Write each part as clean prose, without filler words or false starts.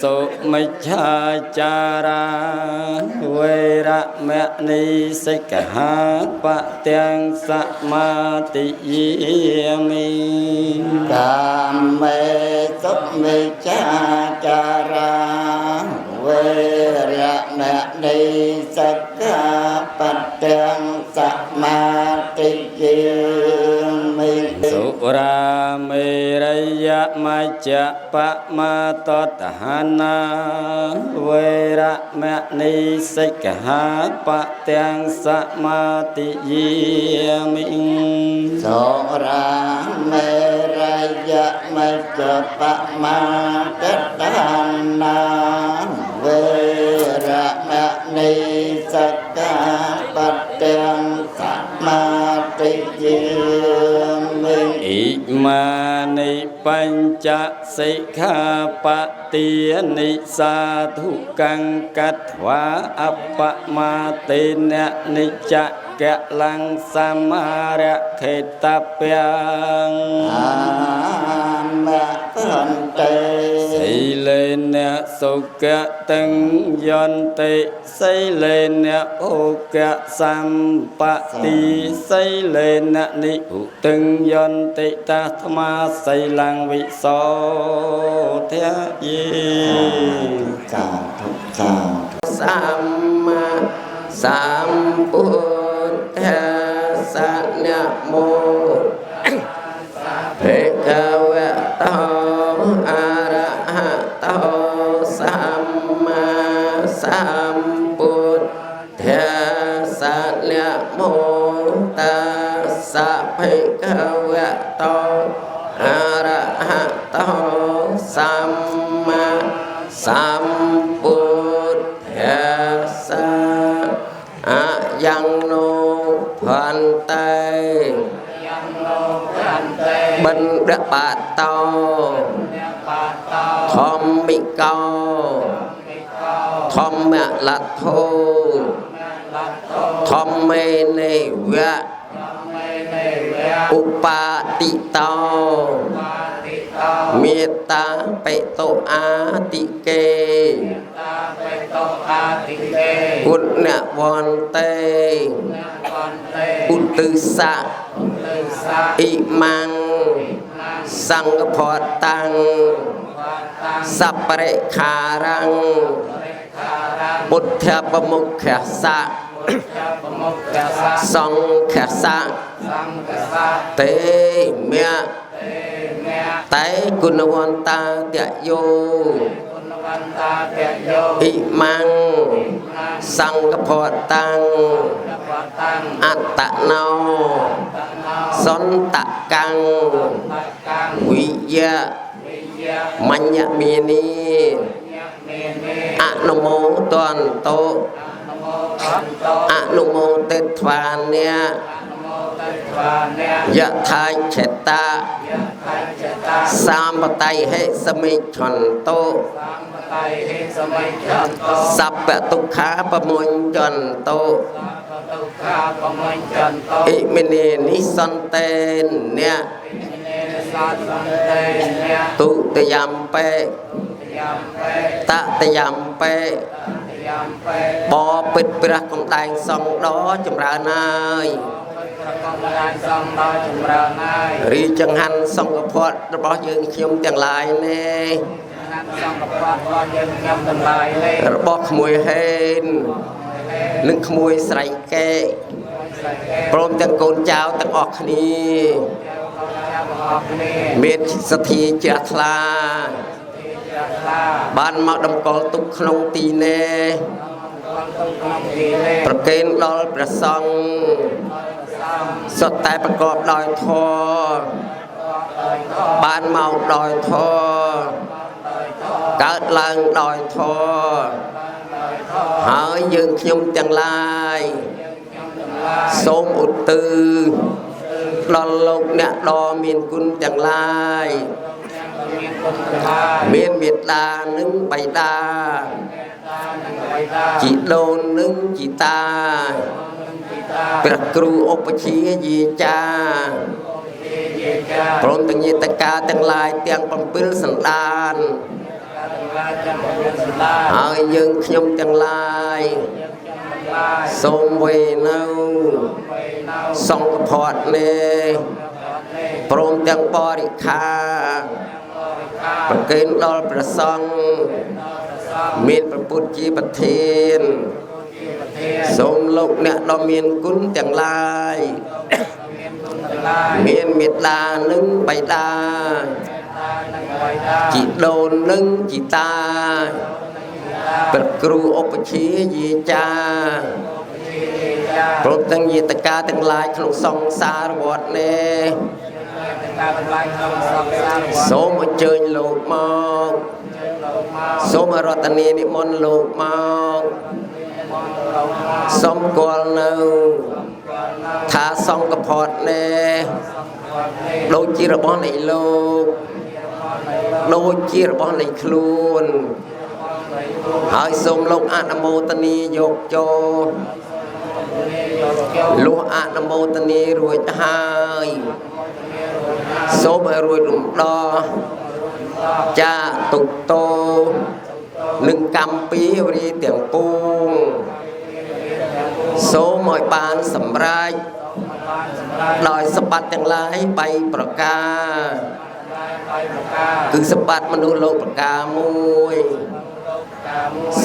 សុមិច្ឆាចារាវេរមណីសិក្ខាបទាំងសមាទិយាមិកាមេសុមិច្ឆាចារាវេរមណីសិក្ខាបទាំងសមាទិយាមិសុរាមេរយមច្ចបមាតតហានាវេរមណីសិក្ខាបទាំងសមាទិយាមិសុរាមេរយមច្ចបមាតតហានាវេរមណីសិក្ខាបទាំងសមាទិយាមិអ៊ីមានិបញ្ចសិក្ខាបទានិសាធុកង្កត្វាអបមាតេននិច្ចកលੰសម្មារខេតពាំងអាមតន្តេសិលេនសុគតੰយន្តិសិលេនអូកសម្បតិសិលេននិឧតੰយន្តិតាថ្មាសិលੰវិសោធយេសាធុសាសម្មាសម្ពុទ្ធស្សៈនមោភេកវតោអរហតោសម្មាសម្ពុទ្ធស្សៈនមោតស្សៈភេកវតោអរហតោសម្មាសម្ពុទ្ធស្សៈអយ៉ាងនោផន្តេបណ្ឌបាតោធម្មិកោធម្មលទ្ធោធម្មេនេវៈឧបាតិតោមេត្តាបេតុអាតិកេពុទ្ធនវន្តេឧទ្ទិសៈអ៊ីម៉ាំងសង្ឃផតាំងសពរិខារੰពុទ្ធបមុខសៈសង្ឃសៈទេមៈតែគុណវន្តាតយោអ៊ីម៉ាំងសង្ឃផតាំងអត្តណោសន្តកੰវិយៈមញ្ញមេនីអនុមោទន្តោអនុមោទិត្វានៈយថាច្ឆតាសម្បតៃហេសមិច្ឆន្តោសព្វទុក្ខាបមុញ្ញន្តោអ៊ិមិនេនិសន្តេនៈទុតិយំបេតតិយំបេបពិតព្រះកំដែងសង្ឃដ៏ចម្រើនហើយរីចង្ហាន់សង្ឃភ័តរបស់យើងខ្ញុំទាំងឡាយនេះរបស់ក្មួយហេននិងក្មួយស្រីកែព្រមទាំងកូនចៅទាំងអស់គ្នាមានសទ្ធាជ្រះថ្លាបានមកតម្កល់ទុកក្នុងទីនេះប្រកេនដល់ព្រះសង្ឃសុទ្ធតែប្រកបដោយធម៌បានមកដោយធម៌កើតឡើងដោយធម៌ហើយយើងខ្ញុំទាំងឡាយសូមឧទ្ទិសដល់លោកអ្នកដ៏មានគុណទាំងឡាយមានមេត្តានិងបៃតាជីដូននិងជីតាព្រះគ្រូឧបជាយាចាព្រមទាំងញាតិកាទាំងឡាយទាំង7សន្តាន ហើយយើងខ្ញុំទាំងឡាយសូមវេនៅសង្ឃផតនេះព្រមទាំងបរិខាប្រគេនដល់ព្រះសង្ឃមានព្រះពុទ្ធជាប្រធានសូមលោកអ្នកដ៏មានគុណទាំងឡាយមានមេត្តានិងបៃតាជីដូននិងជីតាព្រះគ្រូឧបជាយាចាព្រមទាំងយាតកាទាំងឡាយក្នុងសង្សារវត្តនេះសូមអញ្ជើញលោកមកសូមរតនានិមន្តលោកមកសូមគាល់នៅថាសង្ឃផតនេះដូចជារបស់នៃលោកដូចជារបស់នៃខ្លួនហើយសូមលោកអនុមោទនាយកចូលលុះអនុមោទនារួចហើយសូមឲ្យរួចរំដោះចាតុតោនឹងកម្មពីវរីទាំងពួងសូមឲ្យបានសម្រេចដោយសម្បត្តិទាំងឡាយ3ប្រការគឺសម្បត្តិមនុស្សលោកប្រការមួយ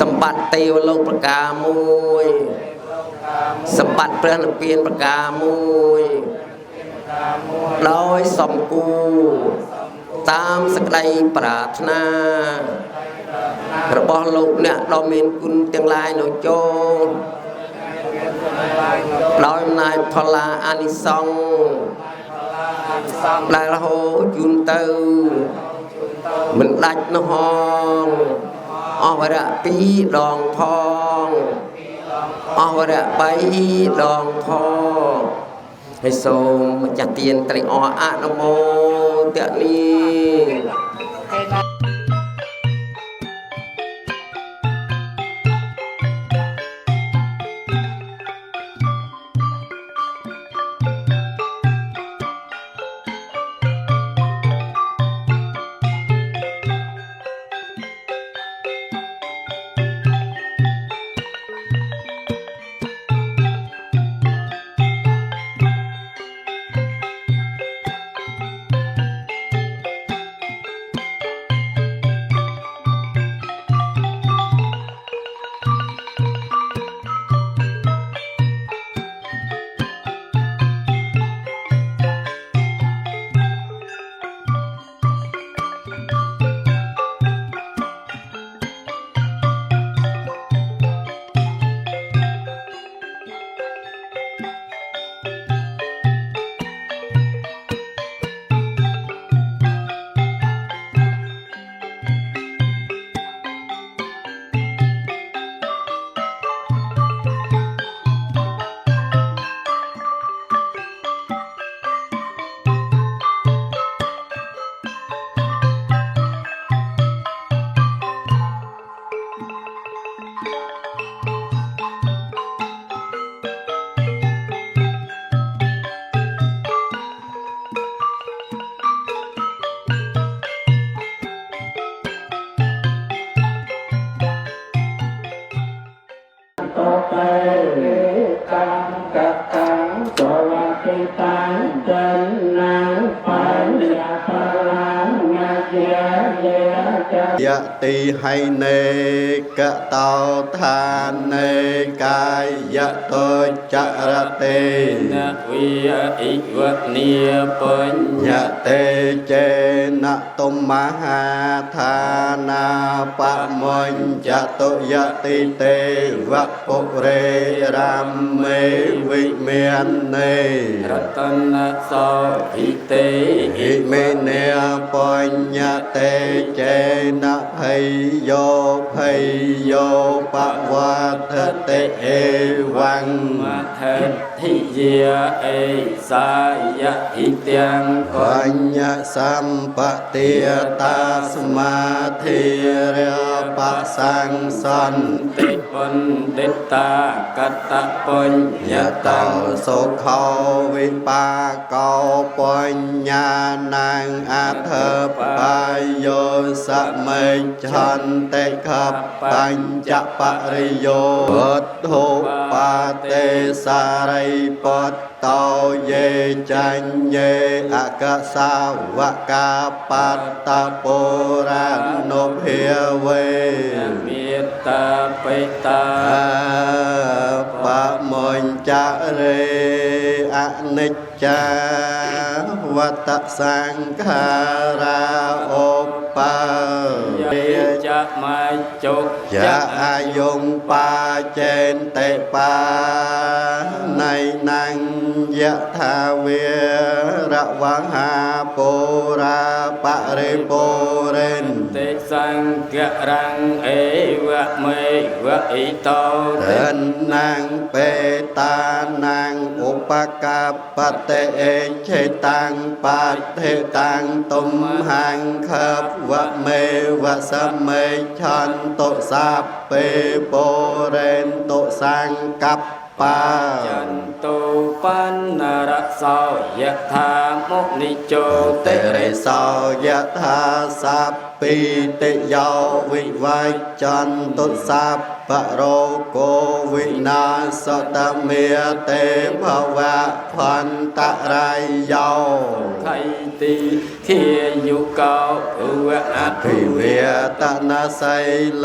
សម្បត្តិទេវលោកប្រការមួយសម្បត្តិព្រះនិព្វានប្រការមួយដោយសំគូតាមសេចក្តីប្រាថ្នារបស់លោកអ្នកដ៏មានគុណទាំងឡាយនៅចូលដោយអំណាចផល្លាអានិសង្ឃដែលរហូតជូនទៅមិនដាច់នោះហងអស់វរៈ2ដងផងអស់វរៈ3ដងផងហើយសូមម្ចាស់ទានត្រេកអរអនុមោទនាយតិហៃនេកតោឋានេកាយតោចរតេនវិអិវនីបញ្ញតេចេនតុមហាឋានាបមញ្ចតុយតិទេវពុរេរាមេវិមាននេរតនសោហិទេហិមេនេបញ្ញតេចេនភ័យយោភ័យ โยปวัตเตเอวัง มัทธิเยเอสายะอิเตียง ปัญญสัมปติยตาสมาธิเรปัสสังสัน ติปุนติตากัตตะปุญญ ยะ ตั ตั ง งสุขวิปากปัญญาณังอัตถปายโยสมัยชันเตขับปัญจปริโยวัตถุปาเตสาริปัตโตเยจัญเยอกสาวกาปัตตปุรานุเพเว เมตตาปิตา ปะมนจะเรอนิจจาวัตสังขาราโอปา เยจะมาจุก จะอายุงปาเจนเตปาในนังยะทาเวระวังหาปุราปริปุเรน ติสังกะรังเอวะเมวะอิโต เดินนางเปตานางอุปการปเตเอเชตังปัตเทตังตุมหังคับวะเมวะสมเมชันโตสัพเปโปเรนโตสังกัปปา จันตุปันนรสยะธามุนิโจ เต ติ เรโสยะธาสัพปิติโยวิวัจจันตุสัพพะโรโกวินาศตเมเตภวะพันตะรายโย ไทติเทียยุเกาอุวะอัต พิเวตนาไสเล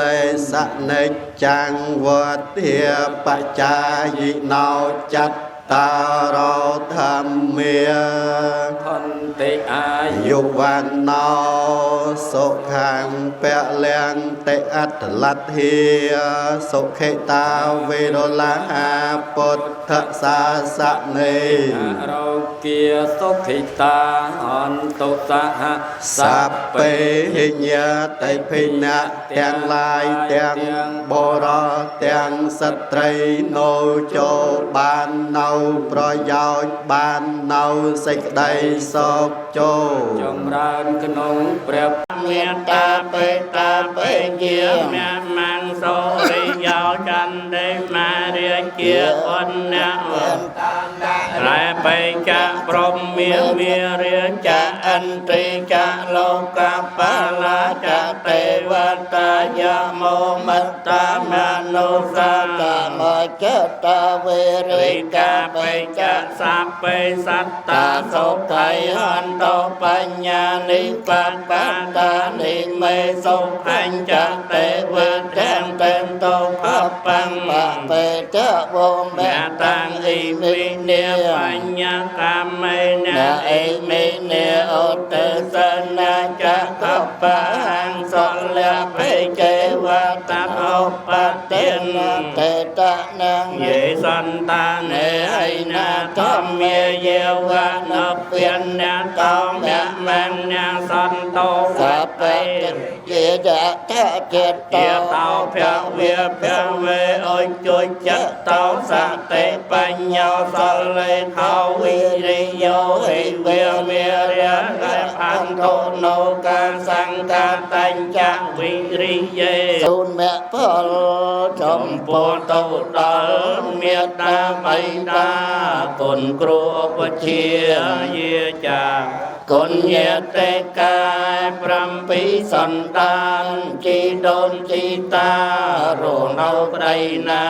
สเนจจังวัฏเทียปัจจายิโนจัตตารธรรมเมีย พันติอายุ ยุวันโนสุขังเปะเลียงเตอัตลัทเทียสุเขตาเวโรลาหาปุถทสาสะเน เราเกียสุขิตาอันตุสหะ สัพเปหิญญาไตพินะเตียงลายเตียงบรเตียงสตรีโนโจบานเนาประโยชน์บานเนาសេចក្តីសុខចូល ចម្រើនក្នុងព្រះ មេត្តាបេតាបេជាមមង្សរិយោចន្តិមារាជាអនវន្តរែបេចៈព្រមមារាចៈអន្តិចៈលោកបលាចៈទេវតាយមោមត្តាមនុស្សតាមចតាវេរិកាបេចៈសព្ពេសត្តាសុខៃហន្តបញ្ញានិបបតានិមេសុខញ្ចទេវទាំងតែនតបបង្បបេតវមេតាំងអ៊ីមីនេបញ្ញកាមេណាអ៊ីមីនេអតេសនាចកបហង្សលបេជេវតអបតិនតេតនាងយេសន្តានេហៃណាធម្មាယေវនព្យញ្ញតមមញ្ញសន្តោសបេជាចតចេតោភវេភវេអញ្ជុចតោសតិបញ្ញោសលេថោវិរិយោហិវេមេរិយអន្តោណោកាសង្កាតញ្ចវិរិយេសូនមៈផលចំពោះទៅដល់មេត្តាបៃតាគុណគ្រូឧបជាយាចាគុណយតេកាយ7សន្តានជីដូនជីតារនៅប្តីណា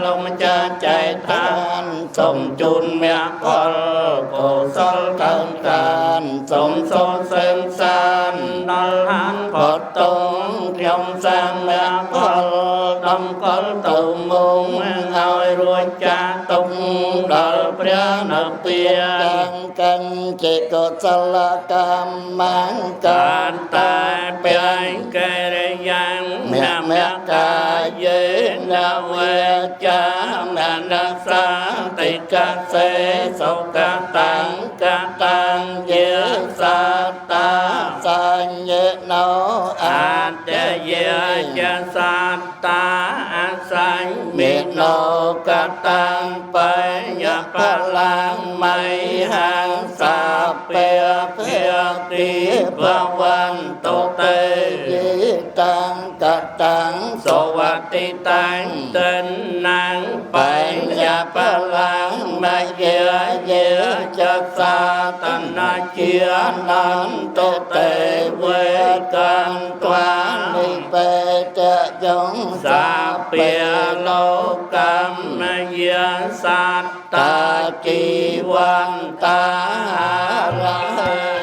លោកម្ចាស់ចែកឋានសូមជូនមគ្គផលកុសលកើនតានសូមសូមសែនសានដល់ហានផុតតងខ្ញុំសាមមគ្គផលដំកលទៅមុំឲ្យរួចចាស់ទុកដល់ព្រះនិព្វានកិនចេកុសលកម្មកានតែពេញកិរិយាមកាយេនវេចាមនសាតិកសេសុខតាំងកតាំងយេសតាសញ្ញេណោអត្តយេចសត្តា ញមេណោកតាំងបញ្ញបលាងមៃហាងសាពេភាទីបវន្តតេយេតាំងកតាំងសវតិតាំងតិនណាំងបញ្ញបលាងមយេយេចសាតនាជានន្តតេវេកាំត្វានិបេតយងសាពេលោកម្មយាសត្តាជីវន្តារហេ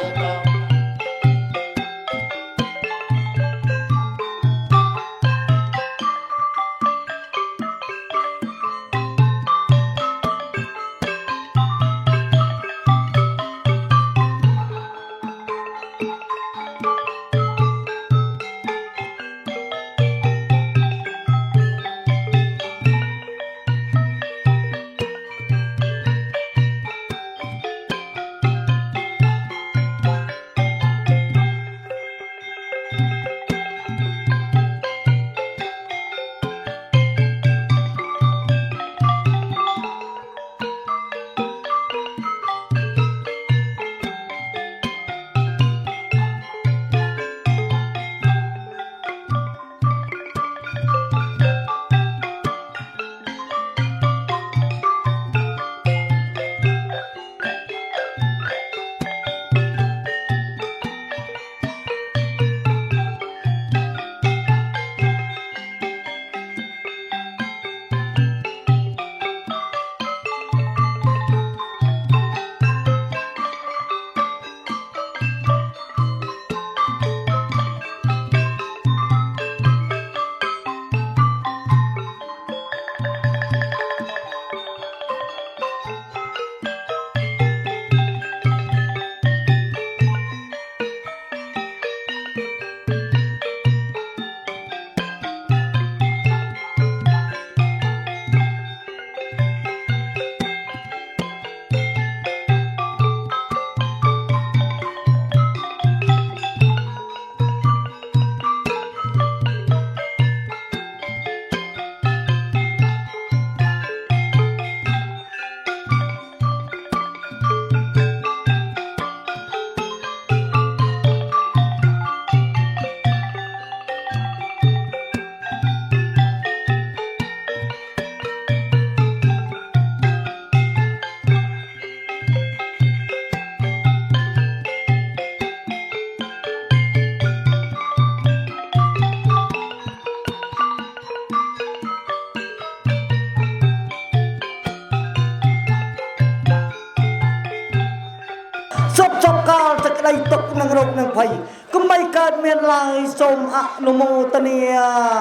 ក្តីទុកនឹងរោគនឹងភ័យគុំបីកើតមានឡើយសូមអនុមោទនា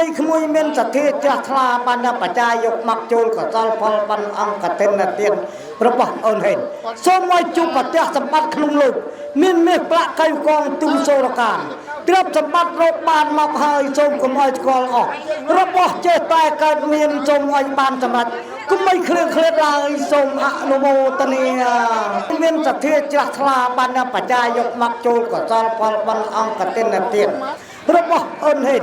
ឯក្មួយមានសទ្ធាជ្រះថ្លាបានបច្ចាយកមកចូលកសលផលបានអង្គកតិនទានរបស់អូនហេនសូមឲ្យជួបប្រទះសម្បត្តិក្នុងលោកមានមាសប្រាក់កៃកងទុំសូរកាមទ្រព្យសម្បត្តិរកបានមកហើយសូមកុំឲ្យស្គាល់អស់របស់ចេះតែកើតមានសូមឲ្យបានសម្រេចគុំបីគ្រឿងឃ្លាតឡើយសូមអនុមោទនាមានសទ្ធាជ្រះថ្លាបានបច្ចាយកមកចូលកសលផលបានអង្គកតិនទានរបស់អូនហេន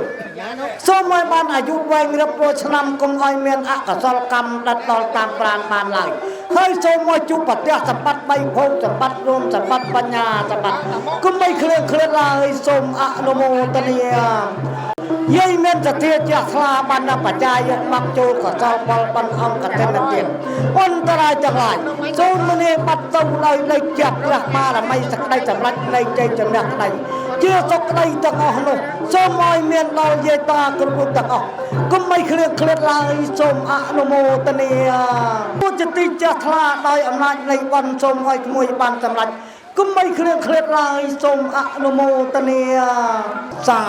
សូមឲ្យបានអាយុវែងរាប់រយឆ្នាំកុំឲ្យមានអកុសលកម្មដិតដល់តាមប្រាណបានឡើយហើយសូមឲ្យជួបប្រទះសម្បត្តិបីភោគសម្បត្តិរួមសម្បត្តិបញ្ញាសម្បត្តិគុំបីគ្រឿងឃ្លាតឡើយសូមអនុមោទនាយាយមានសទ្ធាជ្រះថ្លាបានបច្ចាយកមកចូលកសលផលបានអង្គកតិនទានអន្តរាយទាំងឡាយសូមមនីបាត់ទៅដោយលេចចាប់ព្រះបារមីសក្តីសម្រេចនៃជ័យជំនះក្តីជាសុខក្តីទាំងអស់នោះសូមឲ្យមានដល់យាយតាគ្រប់ទាំងអស់គុំបីគ្រឿងឃ្លាតឡើយសូមអនុមោទនាពុទ្ធទីជ្រះថ្លាដោយអំណាចនៃបន់សូមឲ្យក្មួយបានសម្រេចគុំបីគ្រឿងឃ្លាតឡើយសូមអនុមោទនាសា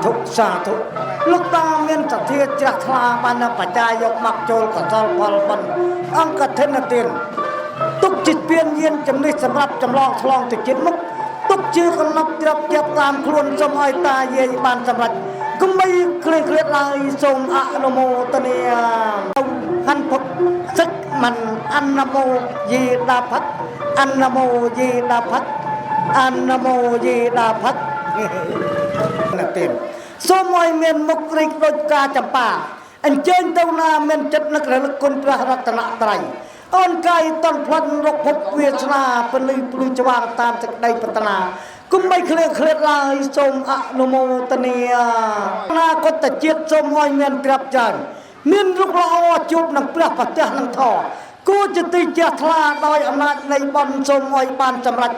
ធុសាធុលោកតាមានសទ្ធាជ្រះថ្លាបានបច្ចាយកមកចូលកសលផលបានអង្គធិនទានទុកចិត្តពៀនយានចំណេះសម្រាប់ចម្លងឆ្លងទៅជាតិមុខទុកជាកំណត់ជ្រាបចាប់តាមខ្លួនសូមឲ្យតាយាយបានសម្រេចគុំបីគ្រឿងឃ្លាតឡើយសូមអនុមោទនាហន្ពុកសឹកមិនអនុមោយេដាផាត់អនុមោយេដាផាត់អនុមោយេដាផាត់ណាទេសូមឲ្យមានមុខរីកដូចផ្កាចម្ប៉ា អញ្ជើញទៅណាមានចិត្តនឹករលឹកគុណព្រះរតនត្រ័យអូនកាយតន់ផ្លិនរកភពវាសនាពលីភ្លឺច្វាងតាមសេចក្តីប្រាថ្នាគុំបីឃ្លាឃ្លាតឡើយសូមអនុមោទនាអនាគតជាតិសូមឲ្យមានក្រាប់ច្រើនមានរូបល្អជួបនឹងព្រះប្រទះនឹងធរគួរជាទីជ្រះថ្លាដោយអំណាចនៃបុណ្យសូមឲ្យបានសម្រេច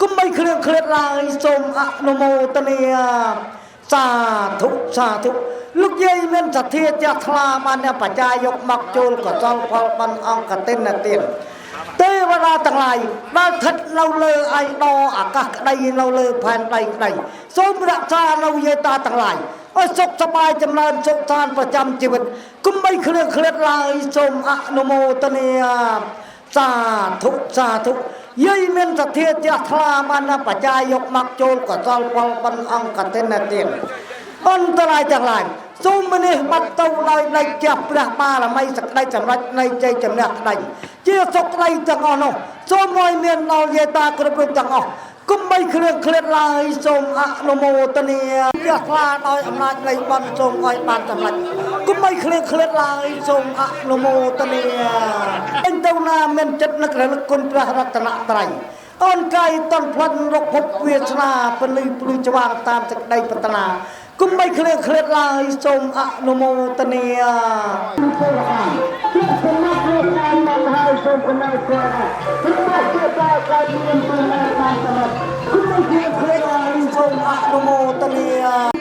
គុំបីឃ្លាឃ្លាតឡើយសូមអនុមោទនាសាធុសាធុលោកយាយមានសទ្ធាជ្រះថ្លាបានអ្នកបញ្ញាយកមកចូលកសលផលបានអង្គទិនទានទេវតាទាំងឡាយដែលស្ថិតនៅលើឯដអាកាសក្តីនៅលើផែនដីក្តីសូមរក្សានៅយាយតាទាំងឡាយឲ្យសុខសប្បាយចម្រើនសុខសាន្តប្រចាំជីវិតគុំបីឃ្លាឃ្លាតឡើយសូមអនុមោទនាសាធុសាធុយាយមានសទ្ធាជ្រះថ្លាបានអ្នកបញ្ញាយកមកចូលកសលផលបានអង្គទិនទានអន្តរាយទាំងឡាយសូមមនេះបាត់ទៅដោយដេកចាប់ព្រះបារមីសក្តីសម្រេចនៃជ័យជំនះក្តីជាសុខក្តីទាំងអស់នោះសូមឲ្យមានដល់យាយតាគ្រប់រូបទាំងអស់គុំបីគ្រឿងឃ្លាតឡើយសូមអនុមោទនាជ្រះថ្លាដោយអំណាចនៃបុណ្យសូមឲ្យបានសម្រេចគុំបីគ្រឿងឃ្លាតឡើយសូមអនុមោទនាអញទៅណាមានចិត្តនឹករលឹកគុណព្រះរតនត្រ័យអូនកាយតន់ផ្លិនរកភពវាសនាពលីភ្លឺច្វាងតាមសេចក្តីប្រាថ្នាគុំបីឃ្លាឃ្លាតឡើយសូមអនុមោទនាហើយសូមគណៈព្រះគុំបីឃ្លាតឡើយមានព្រមបានសម្រាប់គុំបីឃ្លាឃ្លាតឡើយសូមអនុមោទនា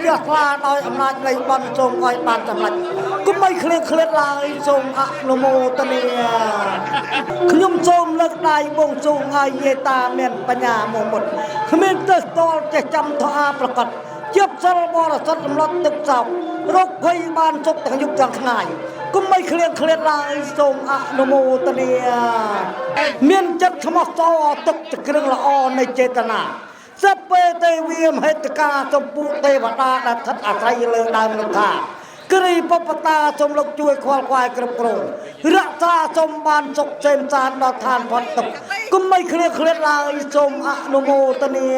ជ្រះថ្លាដោយអំណាចនៃបុណ្យសូមឲ្យបានសម្រេចគុំបីឃ្លាឃ្លាតឡើយសូមអនុមោទនាខ្ញុំសូមលើកដៃបួងសួងឲ្យយាយតាមានបញ្ញាមកមុតគ្មានទើសតល់ចេះចាំធម៌ប្រកបជាប់សិលបរិសុទ្ធសម្លត់ទឹកសោករោគភ័យបានសុខទាំងយប់ទាំងថ្ងៃគុំបីឃ្លាតឃ្លាតឡើយសូមអនុមោទនាមានចិត្តខ្មោះសោទឹកគ្រឿងល្អនៃចេតនាសព្វេទេវីមហេតកាសម្ពុទេវតាដែលស្ថិតអាស្រ័យលើដើមលោកថាគ្រីបបតាសូមលោកជួយខ្វល់ខ្វាយគ្រប់គ្រងរក្សាសូមបានសុខសេមសានដល់ឋានផុតទុក្ខគុំបីឃ្លាតឃ្លាតឡើយសូមអនុមោទនា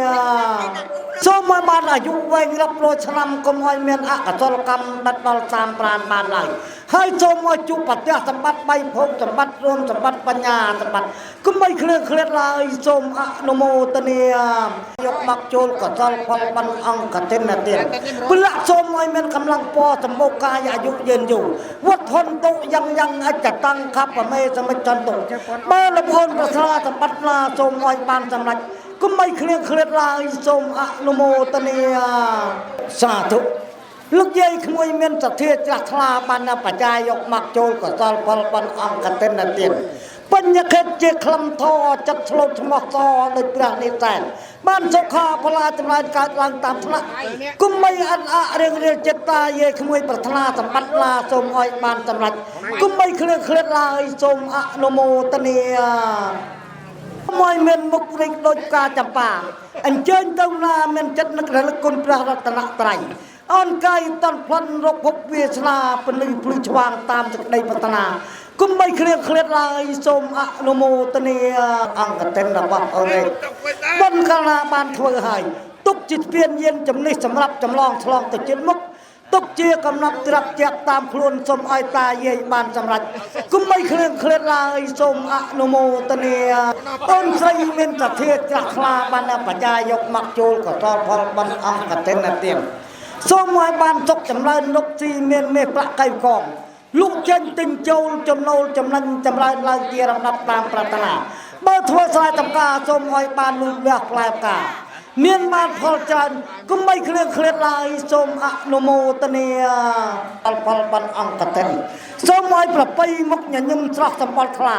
សូមឲ្យបានអាយុវែងរាប់រយឆ្នាំកុំឲ្យមានអកុសលកម្មដិតដល់តាមប្រានបានឡើយហើយសូមឲ្យជួបប្រទះសម្បត្តិបីភពសម្បត្តិរួមសម្បត្តិបញ្ញាសម្បត្តិគុំបីឃ្លាតឃ្លាតឡើយសូមអនុមោទនាយកមកចូលកសលផលបានអង្គទិនទានពលៈសូមឲ្យមានកម្លាំងពណ៌សម្បូរកាយអាយុយឺនយូរវត្តហនតុយ៉ាងអច្ចតាំងខបមេសមិចន្តុបើលភូនប្រសាសម្បត្តិណាសូមឲ្យបានសម្រេចគុំបីឃ្លាតឃ្លាតឡើយសូមអនុមោទនាសាធុលោកយាយក្មួយមានសទ្ធាជ្រះថ្លាបានបញ្ញាយកមកចូលកសលផលបានអង្គទិនទានបញ្ញខិតជាក្លំធរចិត្តឆ្លូតឆ្មោះសដោយព្រះនិសែនបានសុខាផលាចម្រើនកើតឡើងតាមថ្នាក់គុំបីអត់រៀងរៀលចិត្តតាយាយក្មួយប្រាថ្នាសម្បត្តិឡាសូមឲ្យបានសម្រេចគុំបីឃ្លាតឃ្លាតឡើយសូមអនុមោទនាមួយមានមុខរីកដូចផ្កាចម្ប៉ាអញ្ជើញទៅណាមានចិត្តនឹករលឹកគុណព្រះរតនត្រ័យអូនកាយតន់ផ្លិនរកភពវាសនាពលីភ្លឺឆ្វាងតាមសេចក្តីប្រាថ្នាគុំបីឃ្លាតឃ្លាតឡើយសូមអនុមោទនាអង្គទិនរបស់អូនបុណ្យកាលណាបានធ្វើហើយទុកជាស្ពានយានជំនិះសម្រាប់ចម្លងឆ្លងទៅជាតិមុខទុកជាកំណត់ត្រាប់ជាក់តាមខ្លួនសូមឲ្យតាយាយបានសម្រេចគុំបីឃ្លាតឃ្លាតឡើយសូមអនុមោទនាអូនស្រីមានសទ្ធាជ្រះថ្លាបានបញ្ញាយកមកចូលកសលផលបានអង្គទិនទានសូមឲ្យបានសុខចម្រើនលោកស៊ីមានមេប្រាក់កៃកងលុកចេញទិញចូលចំណូលចំណេញចម្រើនឡើងជាលំដាប់តាមប្រាថ្នាបើធ្វើស្រែចម្ការសូមឲ្យបានលូតលាស់ផ្លែផ្កាមានបានផលច្រើនគុំបីឃ្លាតឃ្លាតឡើយសូមអនុមោទនាផលបានអង្គទិនសូមឲ្យប្រពៃមុខញញឹមស្រស់សម្បល់ថ្លា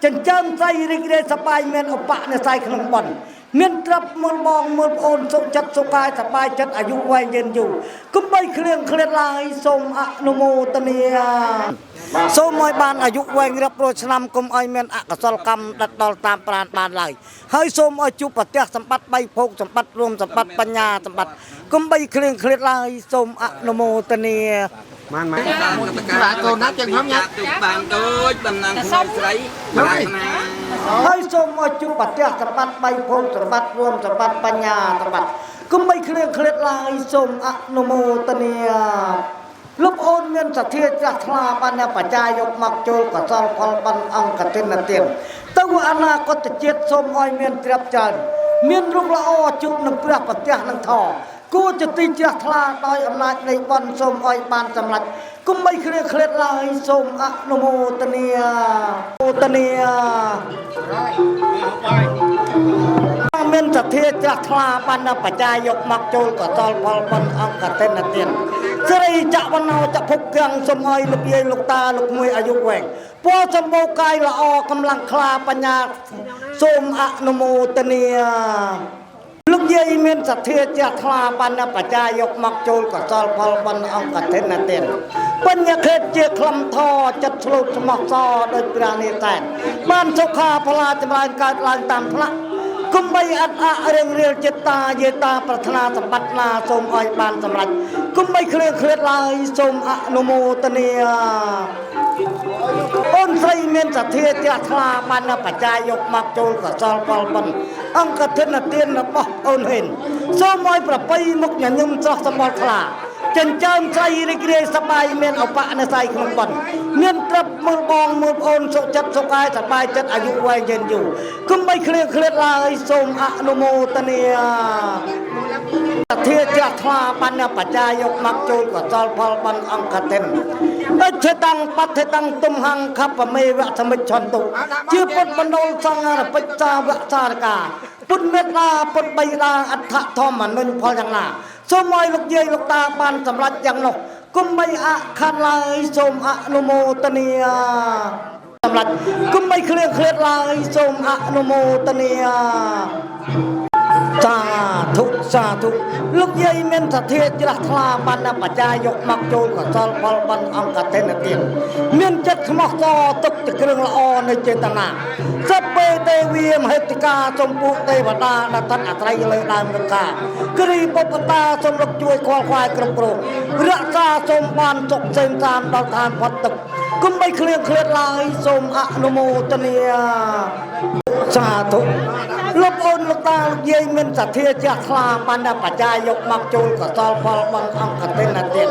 ចិញ្ចើមស្រីរីករាយសប្បាយមានឧបនិស្ស័យក្នុងបុណ្យមានទ្រព្យមើលបងមើលប្អូនសុខចិត្តសុខកាយសប្បាយចិត្តអាយុវែងយឺនយូរគុំបីឃ្លាតឃ្លាតឡើយសូមអនុមោទនាសូមឲ្យបានអាយុវែងរាប់រយឆ្នាំគុំឲ្យមានអកុសលកម្មដិតដល់តាមប្រានបានឡើយហើយសូមឲ្យជួបប្រទះសម្បត្តិបីភោគសម្បត្តិរួមសម្បត្តិបញ្ញាសម្បត្តិគុំបីឃ្លាតឃ្លាតឡើយសូមអនុមោទនាបានបាទកូនណាចឹងខ្ញុំញ៉ាំទុកបានដូចតំណាងស្រីប្រាថ្នាហើយសូមឲ្យជួបប្រទះសម្បត្តិបីភោគសម្បត្តិរួមសម្បត្តិបញ្ញាសម្បត្តិគុំបីឃ្លាតឃ្លាតឡើយសូមអនុមោទនា ลูกโอนเมียนสะเทียจักลาปันปัจจายกมักโจลกับซอลพลปันอังกตินเตียนตัวอนาคตเจ็ดสมอ้อยเมียนเตรียบจันเมียนรูปละอจุกนังเปลือกปะเตียนังทอกูจะตีจักลาโดยอำนาจในวันสมอ้อยบานสำลัดก็ไม่เคลียร์เคล็ดลายสมอนุโมทเนียโมทเนียเมียนสะเทียจักลาปันปัจจายกมักโจลกับซอลพลปันอังกตินเตียนสรีจะวันเอาจะพกเกงสมอยลูกเยลูกตาลูกมวยอายุแหวงพอสมบูกายละออกำลังคลาปัญญาสมอนุโมทเนียลูกเยเมียนสัตเทียจะคลาปัญญาปัจจายกมักโจลกับซอลพลปันอังกเทนเตียนปัญญาเขตเจคลำทอจัดสลุสมักซอโดยปราณีแตนบ้านสุขาพลาจำลายการลานตามพระกุมใบอัดอะเรียงเรียลจิตตาเยตาปรารถนาสมบัตินาสมอ้อยบานสำรัจกุมใบเคลื่อนเคลื่อนลายสมอนุโมทเนียอ้นไซเมียนสัตเทียจักลาปันปัจจายกมักโจลกับซอลพลปันอังกเทนเตียนปะอ้นเห็นสมอ้อยประไปมุกหยันยมซอกสมบัติคลาจนเจิมใจริกเรสบายเมียนเอาปะในใจขนมปันเมียนตรับมือบองมือโอนสุจัดสุกายสบายจัดอายุวัยเย็นอยู่กุมใบเคลื่อนเคลื่อนลายสมอนุโมทเนียเทียจักลาปันปัจจายกมักโจลกับซอลพลปันอังคเทนเชตังปัทตังตุมหังขับเมวะสมิชันตุชื่อปุตบรรดลสังหารปัจจาวะสารกาปุตเมตตาปุตใบลาอัฏฐทอมนุนพออย่างนาสมัยลูกเยลูกตาบานสำรัจอย่างนกกุมใบอะคันลายสมอนุโมทเนียสำรัจกุมใบเคลื่อนเคลื่อนลายสมอนุโมทเนียสาธุสาธุลูกเยเมียนสะเทียจักลาปันปัจจายกมักโจลกับซอลพลปันอังกเทนเตียนเมียนจัดขมักซอตกตะเครื่องละอในเจตนาสัพเพเตวีมเหติกาสมปุเทวดาดัทันอัตไรเลยดามกากรีปปตาสมรกช่วยควายกระโปรงรักษาสมบานจกเซนตามดาวทานพัดตกกุมใบเคลื่อนเคลื่อนลายสมอนุโมทเนียสาธุลูกโอนลูกตาเยเมียนสัตเทียจักลาปันปัจจายกมักโจลกับซอลพลปันอังกเทนเตียน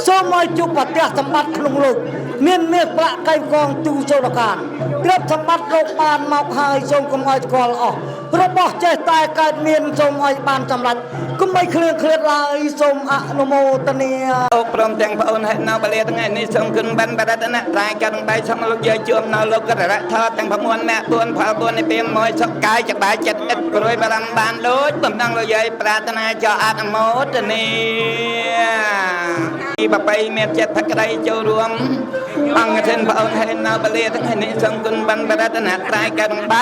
สมัยจุปเตียสมบัติลุงลูกเมียนเมฆประไกกองตูโซลการเกือบสมบัติโลกบานมาหายทรงกุมอ้อยกอลออกระบบใจตายกายเมียนทรงอ้อยบานสำรัจกุมใบเคลื่อนเคลื่อนลายทรงอนุโมทเนียอกพร้อมแต่งพระองค์ให้นาบเลียทั้งไงนี่ทรงขึ้นบรรพรัตนะรายการใบสมลูกเยอะจวมนาลูกกระระทอแต่งพระมวลแม่บวนพระบวนในเปียงมวยสกายจะบายจัดเอ็ดโปรยบารมบานโดยบำนังลูกเยปรารถนาเจ้าอนุโมทเนียที่บไปเมียนเจ็ดพักไรเจ้ารวมอังเทนพระองค์ให้นาบเลียทั้งไงนี่ทรงขึ้นบรรพรัตนะรายการใบ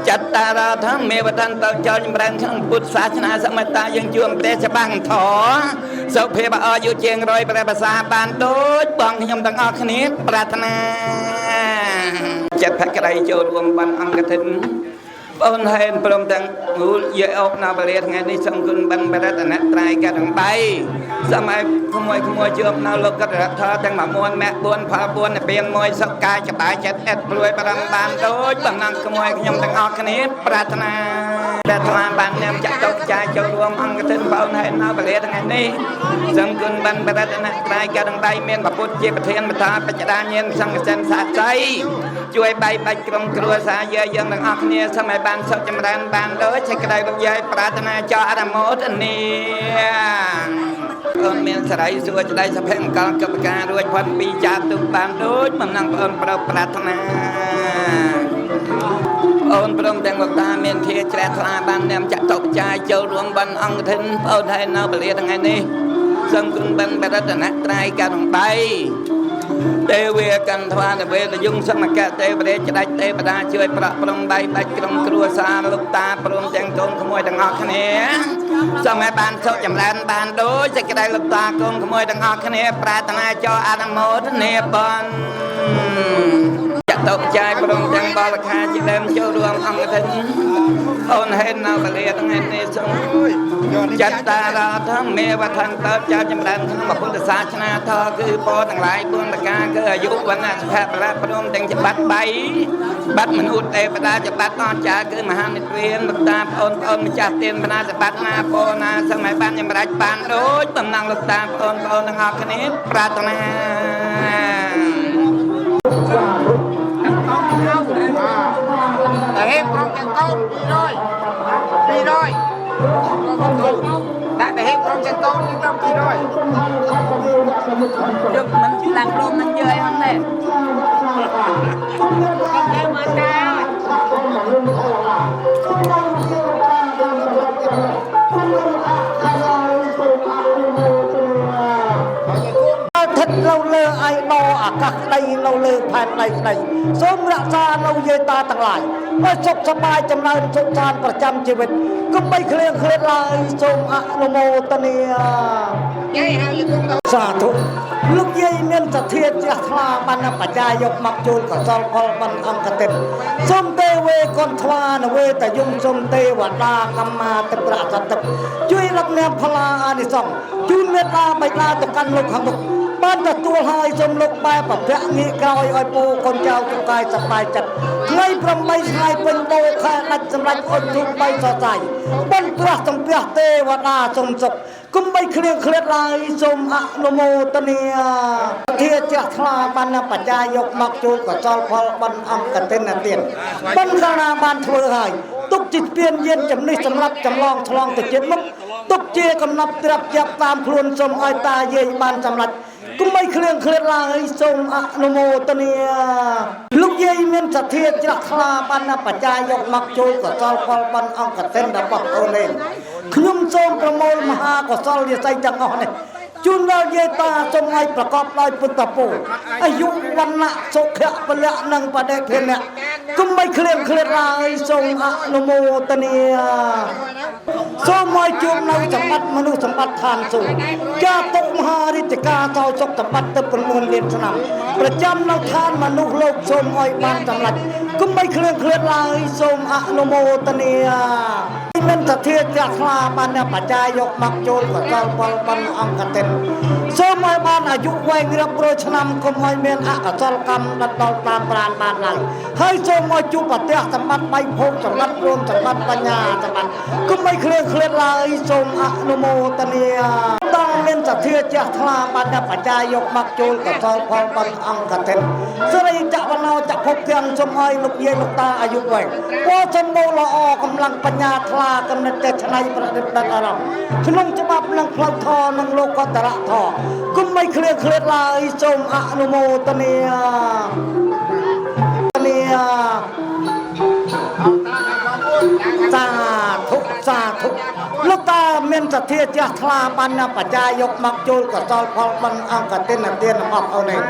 จัตตาราทั้งเมวตันตเจ้าจำแรงทั้งพุทธศาสนาสมัยตายังจวมเตชบังถอสุเพบออยู่เจียงรอยประภาษาบานโดยบองขยมตังออกนี้ปรารถนาเจ็ดพักไรเจ้ารวมบันอังกถินปนให้พรมตังหูเยอะออกนาบเลียทั้งไงนี่ทรงขึ้นบรรพรัตนะรายการใบสมัยขโมยจวมนาลกกระทอแต่งมามวนแม่บวนพาบวนเปลี่ยนมวยสกายจะตายเจ็ดเอ็ดรวยประดังบานโดยบางนางขโมยขยมตังออกนี้ปรารถนาแต่ทางบ้านเนี่ยจะตกใจเจ้ารวมอังกฤษเฝ้าให้นาบเลียทั้งไงนี่ทรงขึ้นบรรพรัตนะรายการใบเมียนพระพุทธเจ้าประเทศประทานปัจจดาเย็นสังเกตสะใจช่วยใบกรมครัวสายเยอะยังตังออกนี้สมัยบ้านสจำแรงบานโดยใช้กระไดลูกใหญ่ปรารถนาเจ้าอนุโมทเนียเมียนสลายสัวจะได้สะเพ่งการกับการรวยพันปีจากตุบานโดยมันนั่งปรารถนาโอนพร้อมแต่งลูกตาเมียนเทียแฉลทลาบานเนี่ยจะตกใจเจ้ารวมบันอังทินโอนให้นาบเลียทั้งไงนี่ทรงคุณบันปรารถนาไตรการไปเตเวกันทวารเวทยุงสมกะเตเวเรจะได้เตปดาช่วยประปรมใบกรมครัวสาลูกตาพร้อมแต่งโกนขโมยดังออกคะแนนสมัยบานโซจำแรงบานโดยจะกระไดลูกตาโกนขโมยดังออกคะแนนปรารถนาเจ้าอนุโมทเนปอนจะ ตกใจปรงจังบอลคาจิเดิมโจรวมអង្គถึงអូនហេតុនៅបលាថ្ងៃនេះសូមចាត់តារាធម្មមេវថាតើចាត់ចម្រើនក្នុងពុទ្ធសាសនាធរគឺពរទាំងឡាយ4ប្រការគឺអាយុវណ្ណៈសុខៈបលៈព្រមទាំងច្បាត់3បាត់មនុស្សទេវតាច្បាត់អស្ចារ្យគឺមហានិព្វានលោកតាប្អូនម្ចាស់ទានបណាច្បាត់ណាពរណាសម័យបានចម្រាច់បានដូចតំណងលោកតាប្អូនទាំងអស់គ្នាប្រាថ្នាតែប្រងទាំងកូន200ដាក់តែប្រងទាំងកូន200យកមិនឡើងព្រមនឹងយើអីហ្នឹងដែរខ្ញុំមកតាthật lâu lơ ai đo à các đây lâu lơ phạt đây này sớm rạ xa lâu dây ta tặng lại ôi sốc sắp bài chầm lại sốc sàn và chăm chỉ vịt cũng bay khuyên khuyên lại sớm ạ nô mô tân xa thụ lúc dây miên thật thiệt chắc là ban nắp bà cha dọc mặc chôn cả sol phol ban ông cả tình sớm tê quê con thoa nè quê ta dung sớm tê và đa cầm ma tập rạ sạch tập chui lắc nèm phá la đi xong chun miết la bạch la tục căn lục hàng lục ban ta tua hai sớm lục ba bậc vẽ nghĩ cao oi po con trao trong cai sập bài chặt ngay from bay hai bên bô khai đặt sầm lạnh ôi chun bay sọ dài ban tua sầm tua tê và đa sầm sọc cũng bay khliêng khliết lại sớm ạ nô mô tân thiệt chắc là ban nắp bà cha dọc mặc chôn cả sol phol ban ông cả tên là tiền ban ra ban thưa hai tụcจิตเปลี่ยนเย็นจำนิสำรับจำลองฉลองติดเจ็ดมุกตุกเจกำนับตรับจับตามครวนสมอ้อยตาเย่บานจำรัดก็ไม่เคลื่อนเคลื่อนลายทรงอนุโมทเนียลูกเย่เมียนสะเทียจักคลาปันนปัจจายกมักโจกับซอลพอลปันอังกัดเส้นดับปักโอเลนขยุ่มทรงประโมลมหากับซอลเยใส่จังอ่อนเนี่ยจุนเราเยตาจงไอประกอบลอยปุตตะปูอายุวันละโสขะปะละนังปะเดเพนเนี่ยก็ไม่เคลื่อนเคลื่อนลายทรงอนุโมทเนียสมัยจุนเราสมบัติมนุษย์สมบัติทานสูงจะตกมหาริจกาเจ้าจกสมบัติประมวลเรียนสนามประจำเราทานมนุษย์โลกสมอ้อยบานจำรัดก็ไม่เคลื่อนเคลื่อนลายทรงอนุโมทเนียนั่นสะเทียจากคลาปันเนี่ยปัจจายกมักโจลกับเจ้าปอลปันอังกเต็นสมัยบ้านอายุวัยรับโปรชนำก็ไม่เมียนอักษรกรรมดัดดอลตามปราณบ้านไหลให้สมัยจุปเตียสมบัติใบพงสมบัติรวมสมบัติปัญญาสมบัติก็ไม่เคลื่อนเคลื่อนลายทรงอนุโมทเนียต้องเมียนสะเทียจากคลาปันเนี่ยปัจจายกมักโจลกับเจ้าปอลปันอังกเต็นสมัยจะวันเราจะพบเพียงสมัยลูกเย่ลูกตาอายุวัยพอสมโมละอกำลังปัญญาทลากำเนิดแต่ชนัยประดิษฐ์ดันอารมณ์ขนมฉบับนังพลอยทอนังโลกตระทอก็ไม่เคลื่อนเคลื่อนลายทรงอนุโมทเนียสาธุสาธุลูกตาเมียนสะเทียจากคลาปันนปัจจายกมักโจลกับซอลพอลบันอังกัดเต้นเตียนออกเอาเนี่ย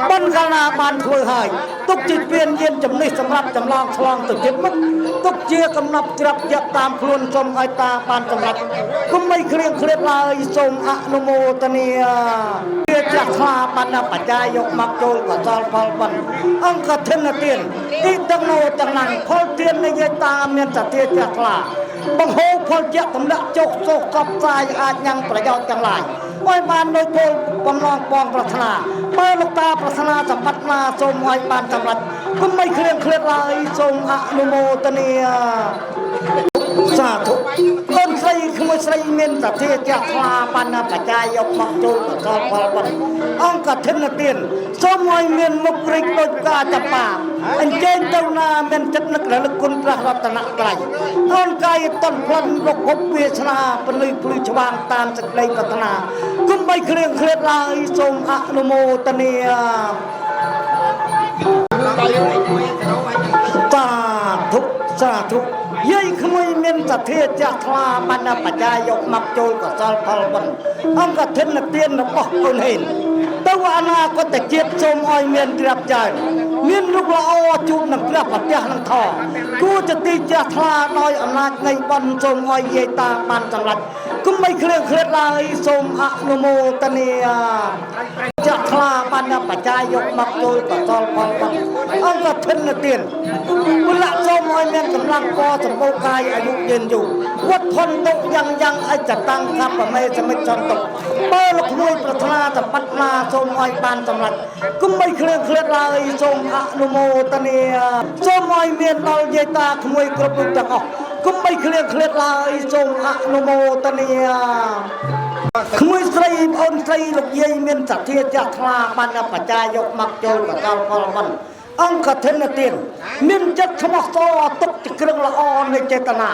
บันคณาบันถวยหายตุกจิตเปลี่ยนเย็นจำนิสำรับจำลองฉลองตึกเจ็บมุกตุกเจียกำนับจับยับตามครวนสมไอตาปานจำรัดก็ไม่เคลื่อนเคลื่อนลายทรงอนุโมทเนียเทียจากคลาปันนปัจจายกมักโจลกับซอลพอลบันอังกัดเต้นเตียนอีตังโนจังหนังพอลเตียนในยตาเมียนสะเทียจากคลาบังโฮพอลเจาะตำละจกโซกับทรายอาจยังประโยชน์จังหลายไว้บานโดยโพลกำลองปองปรารถนาเมื่อลูกตาปรารถนาสัมปัตนาทรงไว้บานจำรัดก็ไม่เคลื่อนเคลื่อนลายทรงอนุโมทเนียสาธุต้นไทรขโมยไทรเมียนสะเทียจากคลาปันนปัจจายกมักโจลกับซอลพอลบันอังกัดเทนเตียนสมัยเมียนมุกริกโดยกาจับป่าอันเจนเจ้านาเมียนจัดนักระลึกคุณพระรัตนตรัยต้นไก่ต้นพลันรกพบเวชนาปนุยปลุยชวางตามสกเลยพัฒนากุมใบเคลื่อนเคลื่อนลายทรงอนุโมทเนียสาธุสาธุยัยขโมยเมียนสะเทียจากคลาปันนปัจจายกมักโจลกับซอลพอลบันอังกัดเทนเตียนนปอกคนเห็นแต่ว่าอนาคตเจ็บสมอ้อยเมียนเรียบใจเมียนลูกละอจุบนังเกลือปัจจานังทอกูจะตีจากคลาน้อยอำนาจในบอลสมอ้อยเยตาปันจังหวัดกู គុំមិនเคลื่อนเคลื่อนឡើយសូមអនុមោទនាចាក់ថ្លាបានបច្ច័យយកមកចូលកសលផលបងអង្គធិនទានពលៈសូមឲ្យមានកម្លាំងកសម្បូរកាយអាយុยืนយូរវត្តធនទុកយ៉ាងអច្ចតាំងកបមេសមិទ្ធចន្ទុបើលោកក្មួយប្រាថ្នាសម្បត្តិណាសូមឲ្យបានសម្រេចគុំមិនเคลื่อนเคลื่อนឡើយសូមអនុមោទនាសូមឲ្យមានដល់យាយតាក្មួយគ្រប់រូបទាំងអស់គុំមិនเคลื่อนเคลื่อนឡើយសូមអនុមោទនាក្មួយស្រីអូនស្រីលោកយាយមានសទ្ធាចាស់ថ្លាបានបច្ច័យយកមកចូលកសលផលមិនអង្គធិនទានមានចិត្តឆ្មោះសទុកជាគ្រឿងល្អនៃចេតនា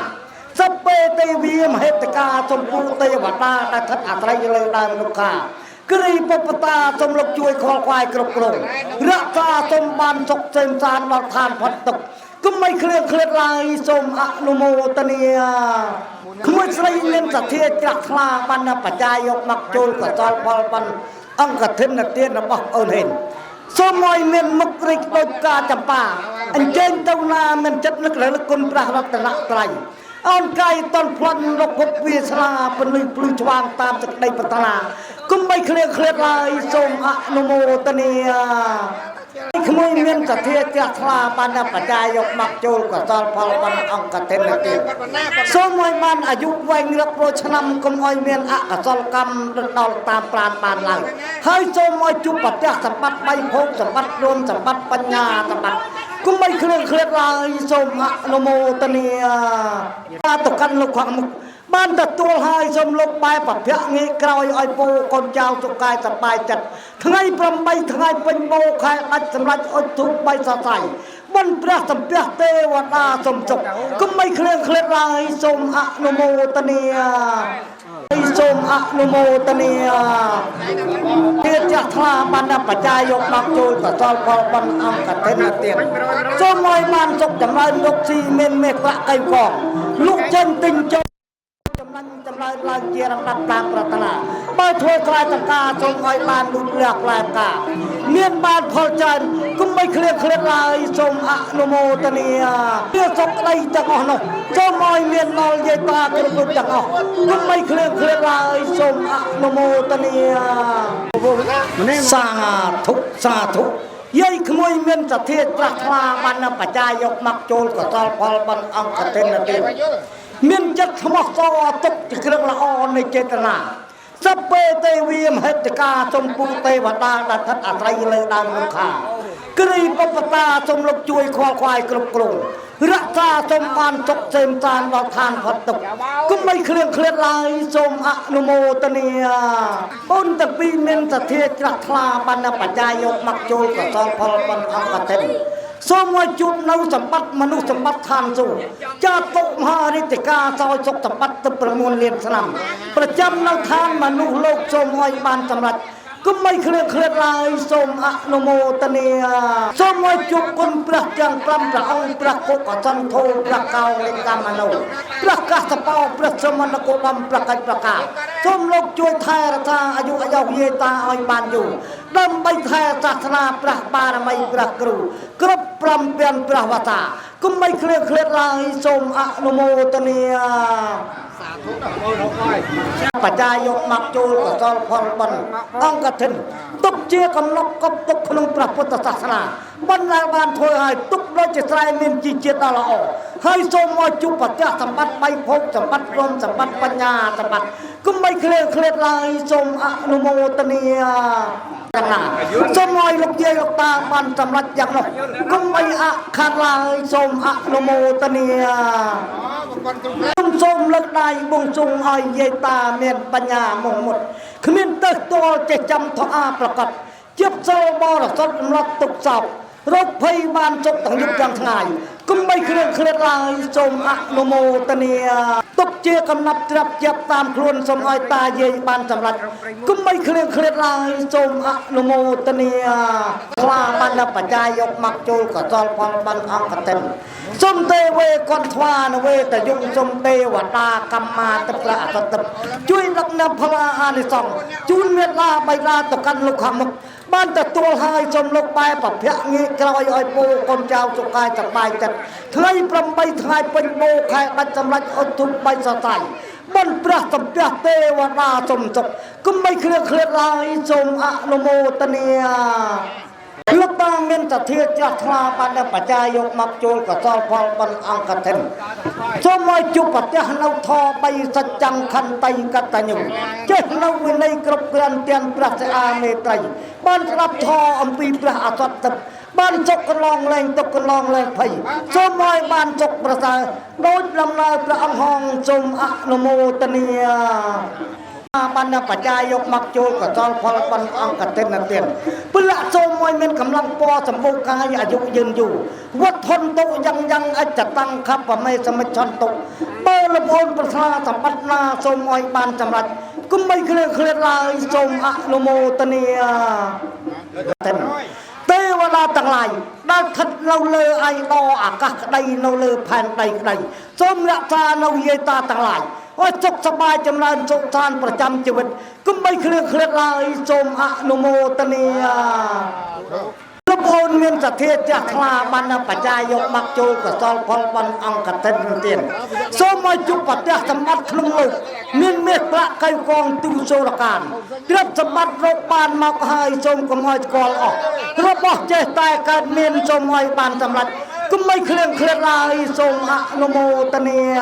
សព្វេទេវីមហេតកាសំពូទេវតាដែលស្ថិតអាស្រ័យលើដើមលោកខាគ្រីពពតាសូមលោកជួយខលខ្វាយគ្រប់គ្រងរក្សាសូមបានសុខសេមសានដល់ឋានផុតទុក្ខគុំមិនเคลื่อนเคลื่อนឡើយសូមអនុមោទនាក្មួយស្រីមានសទ្ធាជ្រះថ្លាបានបច្ច័យយកមកចូលកសលផលបានអង្គធិនទានរបស់អូនហេនសូមឲ្យមានមុខរីកដូចផ្កាចម្ប៉ាអញ្ជើញទៅណាមានចិត្តនឹករលឹកគុណព្រះរតនត្រ័យអូនកាយតន់ផ្លន់រកពុកវាស្លាពលឺភ្លឺឆ្វាងតាមសេចក្តីប្រាថ្នាគុំមិនเคลื่อนเคลื่อนឡើយសូមអនុមោទនាក្មួយមានសទ្ធាជ្រះថ្លាបានបច្ច័យយកមកចូលកសលផលបានអង្គធិនទានសូមឲ្យបានអាយុវែងរាប់រយឆ្នាំកុំឲ្យមានអកុសលកម្មដល់តាមប្រាណបានឡើយហើយសូមឲ្យជួបប្រទះសម្បត្តិបីភោគសម្បត្តិរួមសម្បត្តិបញ្ញាសម្បត្តិគុំមិនเคลื่อนเคลื่อนឡើយសូមអនុមោទនាតាទៅកាន់លោកខាងមុខបានទទួលហើយសូមលោកបែបប្រភៈងាយក្រោយឲ្យពូកូនចៅសុខកាយសប្បាយចិត្តថ្ងៃ8ថ្ងៃពេញបូខែដាច់សម្រាប់អុជធូបបីសរសៃបុណ្យព្រះសម្ពះទេវតាសូមសុខគុំមិនเคลื่อนเคลื่อนឡើយសូមអនុមោទនាសូមអនុមោទនាទៀតចាស់ថ្លាបានបច្ច័យយកមកចូលកសលផលបានអង្គធិនទានសូមឲ្យបានសុខចម្រើនលោកស៊ីមានមេក្រាក់កៃកងលោកចិនទិញចូលចម្លើយឡើងជារំដាប់តាមប្រាថ្នាបើធ្វើខ្លាយតកាសូមឲ្យបានលូតលាស់ផ្លែផ្កាមានបានផលច្រើនគុំមិនเคลื่อนเคลื่อนឡើយសូមអនុមោទនាជាសុខដីទាំងអស់នោះសូមឲ្យមានដល់យាយតាគ្រប់រូបទាំងអស់គុំមិនเคลื่อนเคลื่อนឡើយសូមអនុមោទនាសាធុសាធុយាយក្មួយមានសទ្ធាជ្រះថ្លាបានបច្ច័យយកមកចូលកសលផលបានអង្គធិនទានមានចិត្តឆ្មោះសទុកជាគ្រឿងល្អនៃចេតនាសព្វេទេវីមហេតកាសំពូទេវតាដែលស្ថិតអាស្រ័យលើដើមលោកខាគ្រីពពតាសូមលោកជួយខលខ្វាយគ្រប់គ្រងរក្សាសូមបានសុខសេមសានដល់ឋានផុតទុក្ខគុំមិនเคลื่อนเคลื่อนឡើយសូមអនុមោទនាបុណ្យទាំងពីរមានសទ្ធាជ្រះថ្លាបានបច្ច័យយកមកចូលកសលផលបានអង្គធិនសូមឲ្យជួបនៅសម្បត្តិមនុស្សសម្បត្តិឋានសួគ៌ចាតុមហារិទ្ធិកាសោយសុខសម្បត្តិទៅ9លានឆ្នាំប្រចាំនៅឋានមនុស្សលោកសូមឲ្យបានសម្រេចគុំមិនเคลื่อนเคลื่อนឡើយសូមអនុមោទនាសូមឲ្យជួបគុណព្រះទាំង5ព្រះអង្គព្រះកុកសន្ធោព្រះកោលេកម្មនោព្រះកសបោព្រះសមណគោដំព្រះកិច្ចប្រកាសូមលោកជួយថែរក្សាអាយុអាយុយាយតាឲ្យបានយូរដើម្បីថែសាសនាព្រះបារមីព្រះគ្រូគ្រប់5ពាន់ព្រះវតា គុំមិនเคลื่อนเคลื่อนឡើយសូមអនុមោទនាបច្ច័យយកមកចូលកសលផលបានអង្គធិនទុកជាកំណត់កប់ទុកក្នុងព្រះពុទ្ធសាសនាបានដែលបានធ្វើឲ្យទុកដូចជាស្រែមានជីជាតិដ៏ល្អហើយសូមមកជួបប្រទះសម្បត្តិបីភពសម្បត្តិព្រមសម្បត្តិបញ្ញាសម្បត្តិគុំមិនเคลื่อนឡើយសូមអនុមោទនាសូមឲ្យលោកយាយលោកតាបានសម្រេចយ៉ាងនោះគុំមិនអខាតឡើយសូមអនុមោទនាសូមលើកដៃបួងសួងឲ្យយាយតាមានបញ្ញាមុខមុតគ្មានទើសទាល់ចេះចាំធម៌ប្រកបជាបសូរបរិសុទ្ធរំលត់ទុកសោករោគភ័យបានចុកទាំងយប់ទាំងថ្ងៃគុំមិនเคลื่อนឡើយសូមអនុមោទនាទុកជាកំណត់ត្រាប់ជាប់តាមខ្លួនសូមឲ្យតាយាយបានសម្រេចគុំមិនเคลื่อนឡើយសូមអនុមោទនាខ្លាបានបច្ច័យយកមកចូលកសលផលបានអង្គធិនសូមទេវេកន្ធវានវេតយងសូមទេវតាកម្មាទិប្រអតតិជួយដឹកនាំផ្លាអានិសង្ឃជូនមេត្តាបៃតាទៅកាន់លោកខាងមុខបានទទួលហើយសូមលោកបែបប្រភៈងាយក្រោយឲ្យពូកូនចៅសុខកាយសប្បាយចិត្តថ្ងៃ8ថ្ងៃពេញបូខែដាច់សម្រាប់អុជធូប3សរសៃ บนพระสัมภเทวดาสมศพก็ไม่เคลื่อนลายสมอนุโมทเนียลูกตาเมียนจะเทียจักราปันปัจจายกมักโจลกับซอลพอลบันอังกเทนสมัยจุปัจจานาทอไปสัจจังขันไตกัตยุเจ้านาวินัยกรบเกลียนเตียนพระเจ้าเมตไตรบ้านรับทออัมพีพระอาสัตตบ้านจกกลองแรงตกกลองแรงไผ่สมัยบ้านจกประสาโดยลำลายพระอังหองสมอนุโมทเนียปันปัจจายกมักโจลกับซอลพอลปันอังกเทนเตียนเปลือกโจมวยเป็นกำลังปอสมบูรณ์กายอายุยืนอยู่วัดทนโตยังอาจจะตั้งขับว่าไม่สมัยชนโตเปิลพลประชาสัมปัตนาสมวยบานจำรัดก็ไม่เคลื่อนลายสมอนุโมทเนียเทวดาต่างหลายได้ขัดเราเลยไอดออากาศใดเราเลยแผ่นใดใดสมรักษาเราเยตาต่างหลายว่าสุขสบายจำเริญสุขทานประจำชีวิตก็ไม่เคลื่อนลายสมอนุโมทเนียลูกโอนเมียนจะเทียจักราบันปัจจายกมักโจกับซอลพอลบันอังกเทนเตียนสมัยจุปัจจาสมบัติคลุงลูกเมียนเมตพระไก่กองตุโซรการเรียบสมบัติโรบานมักหายสมกมอยกอลออกระบบเจตายการเมียนสมอยบานสำรัดก็ไม่เคลื่อนลายสมอนุโมทเนีย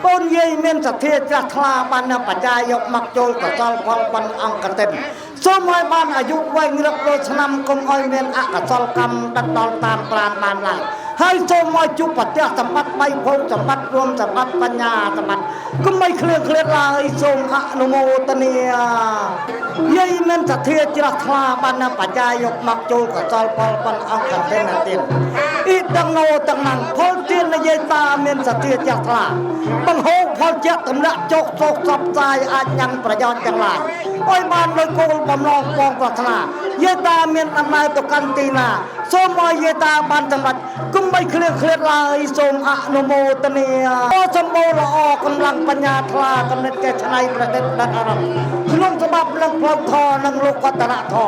ปนเยเมียนจะเทียจักราบันปัจจายกมักโจกับซอลพอลบันอังกเทนสมัยบ้านอายุวัยรับโลชนำกมอยเมียนอักษรกรรมดัดตอนตามปราณบานหลังให้สมัยจุปัจจาสมบัติใบโพสมบัติรวมสมบัติปัญญาสมบัติก็ไม่เคลื่อนลายสมอนุโมทเนียยัยเมียนจะเทียจักราบันปัจจายกมักโจกับซอลพอลบันอังกเทนเตียนอีดังโนตังนังพอเตียนยัยตาเมียนจะเทียจักราบังโฮพอเจตำละโจกโศกสับใจอาจยังประโยชน์จังไรโอ้ยบ้านเลยโกลบำรองปองปรารถนาเยตาเมียนอำนาจตกันตีนาสมัยเยตาบ้านจังหวัดก็ไม่เคลื่อนลายสมอนุโมทเนียโอสมบูรณ์ละออกำลังปัญญาทลากำเนิดแก่ชนัยประเด็นดันอารมณ์ขนมฉบับเรื่องพลทอนังโลกวัตระทอ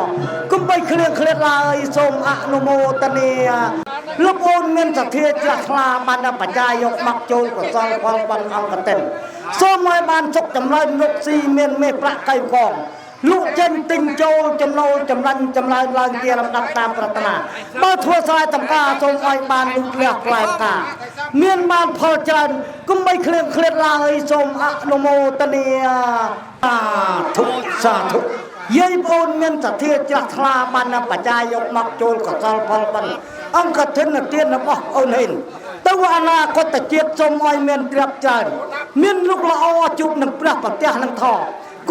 ก็ไม่เคลื่อนลายสมอนุโมทเนียลูกโอนเมียนจะเทียจักราบันปัจจายกมักโจลกับซอลพอลบันอังกเทนสมัยบ้านจกจำเริญลูกซีเมียนเมพระไก่กองลูกเจนติงโจจำโนจำรันจำลายลางเกียร์ลำดับตามปรารถนาบ้าทั่วสายตำกาทรงไอบานลูกเลือกลายกาเมียนบานพอจันก็ไม่เคลื่อนลายสมอนุโมทเนียทุกสาธุยัยโอนเมียนจะเทียจักราบันปัจจายกมักโจลกับซอลพอลบันอังกเทนเตียนบอกเอาเห็นแต่ว่าอนาคตเจียบสมไอเมียนเตรียบจันเมียนลูกละอจุบหนึ่งพระปัจจานังทอ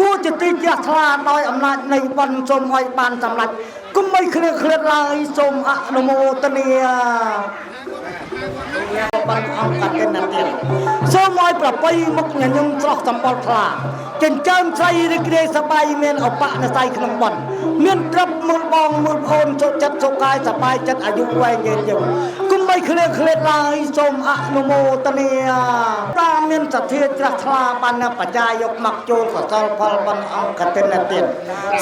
กูจะตีจักราโดยอำนาจในวันสมไอบานสำรัดก็ไม่เคลื่อนลายสมอนุโมทเนียบันอังกเทนเตียนสมัยประปีมุกเงินยงตรอกสัมปทาเจนเจิมใจริกเรสบายเมียนเอาปะในใจขนมบันเมียนตรับมือบองมือโอนโจจัดโจกายสบายจัดอายุวัยเย็นอยู่ก็ไม่เคลื่อนลายสมอนุโมทเนียตาเมียนจะเทียจักราบันปัจจายกมักโจลกับซอลพอลบันอังกเทนเตียน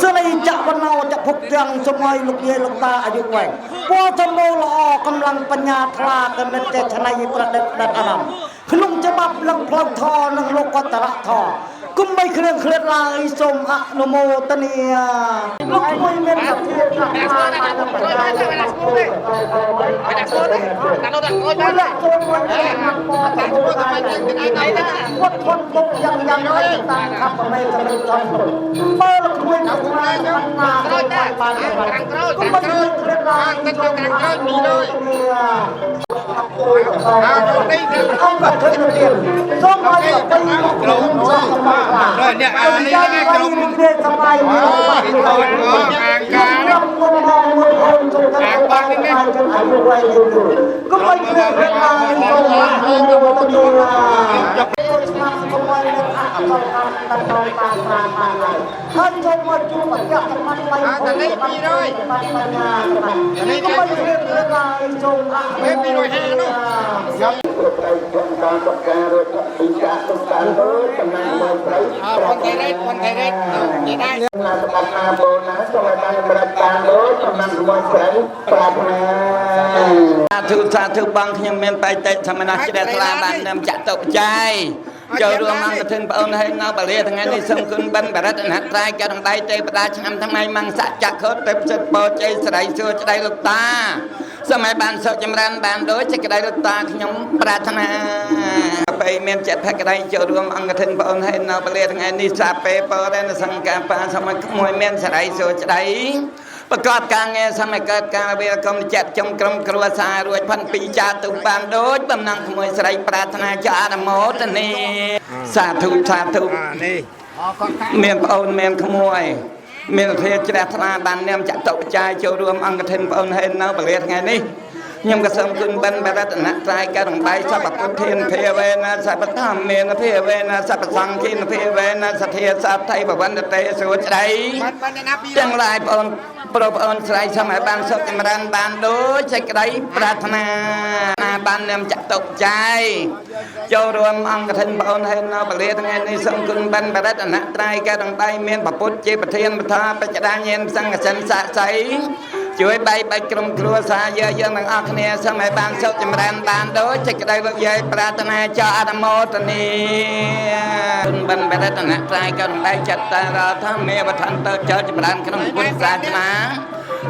สลายจะวันเอาจะพกยังสมัยลูกเยลูกตาอายุวัยพอสมโมละอกำลังปัญญาทลากันเป็นเจชนัยประเด็นดันอารมณ์ขนมฉบับลังพลังทอนังโลกวัตระทอก็ไม่เคลื่อนลายสมอนุโมทเนียลูกไม่เมียนกับเทียจักราบันปัจจายกมักโจลกับซอลพอลบันอังกเทนวัดทนตกยังไม่ตั้งขับไม่จะเป็นจอมปลวกเปิดคุยกับนายปัญนาโดยปานก็ไม่เคลื่อนลายสมอนุโมทเนียอังกเทนเตียนสมัยประปีมุกเงินยงสมัยเนี่ยอันนี้ไงกลมเรียนสมัยมีวัดที่ทอดรับมือมองมือโอนจนกระทั่งบ้านไปจนอายุวัยยืนอยู่ก็ไม่เคลื่อนลายสมอนุโมทเนียท่านชมว่าจูบยักษ์มันไปแต่ไม่มีเลยแต่นี่ก็ไม่เคลื่อนลายสมอนุโมทเนียการประกาศอีกการต้องการเพิ่มกำลังมวยไทยคนไทยได้นี่ได้นาสกัดนาโบนะสมัยการบริการเพิ่มกำลังมวยไทยปราบนาสาธุบังขยมเมนไปเตะธรรมนาจิตตลาบันนำจัตตกใจ ចូលរួមអង្គធិនបងអូនហើយនៅបរិយាថ្ងៃនេះសូមគុណបិណ្ឌបរិទ្ធនត្រ័យការដើម្បីទេវតាឆ្នាំថ្ងៃមង្សចក្ខុទេពសិទ្ធិពោជ័យស្រីសួរច្ដីលោកតាសម័យបានសុខចម្រើនបានដូចសេចក្ដីលោកតាខ្ញុំប្រាថ្នាពេលមានចិត្តភក្ដីចូលរួមអង្គធិនបងអូនហើយនៅបរិយាថ្ងៃនេះសាពេបរិណសង្កាបាសម័យមួយមានស្រីសួរច្ដីប្រកបការងារសម័យកើតការវាកុំចាត់ចំក្រុមគ្រួសាររួចផាន់ពីចាទៅបានដូចបំណងក្មួយស្រីប្រាថ្នាចាអនុមោទនីសាធុសាធុនេះមានប្អូនមានក្មួយមានធាជ្រះថ្លាបាននាមចតុបច្ច័យចូលរួមអង្គធិនប្អូនហេននៅបរិយាថ្ងៃនេះខ្ញុំក៏សូមគុណបិណ្ឌបរិទ្ធនត្រ័យការរំបាយសពពុទ្ធានភាវេណាសពធម្មមេនភាវេណាសពសង្ឃានភាវេណាសទ្ធាសថៃបវន្តតេសួច្ដីទាំងឡាយបងប្អូនស្រីសម័យបានសុខចម្រើនបានដូចសេចក្ដីប្រាថ្នាបាននាមចតុបច្ច័យចូលរួមអង្គធិនប្អូនហេននៅបរិយាថ្ងៃនេះសូមគុណបិណ្ឌបរិទ្ធនត្រ័យការរំបាយមានពពុទ្ធជាប្រធានបថាបច្ចដាញានសង្ឃសិនស័ក្តិសិទ្ធិជួយបែកបាច់ក្រុមគ្រួសារយើងទាំងអស់គ្នាសូមឲ្យបានសុខចម្រើនបានដូចសេចក្ដីលោកយាយប្រាថ្នាចោអនុមោទនីគុណបិណ្ឌបរិទ្ធនត្រ័យការរំបាយចតារដ្ឋមេវថន្តចោចម្រើនក្នុងពុទ្ធសាសនា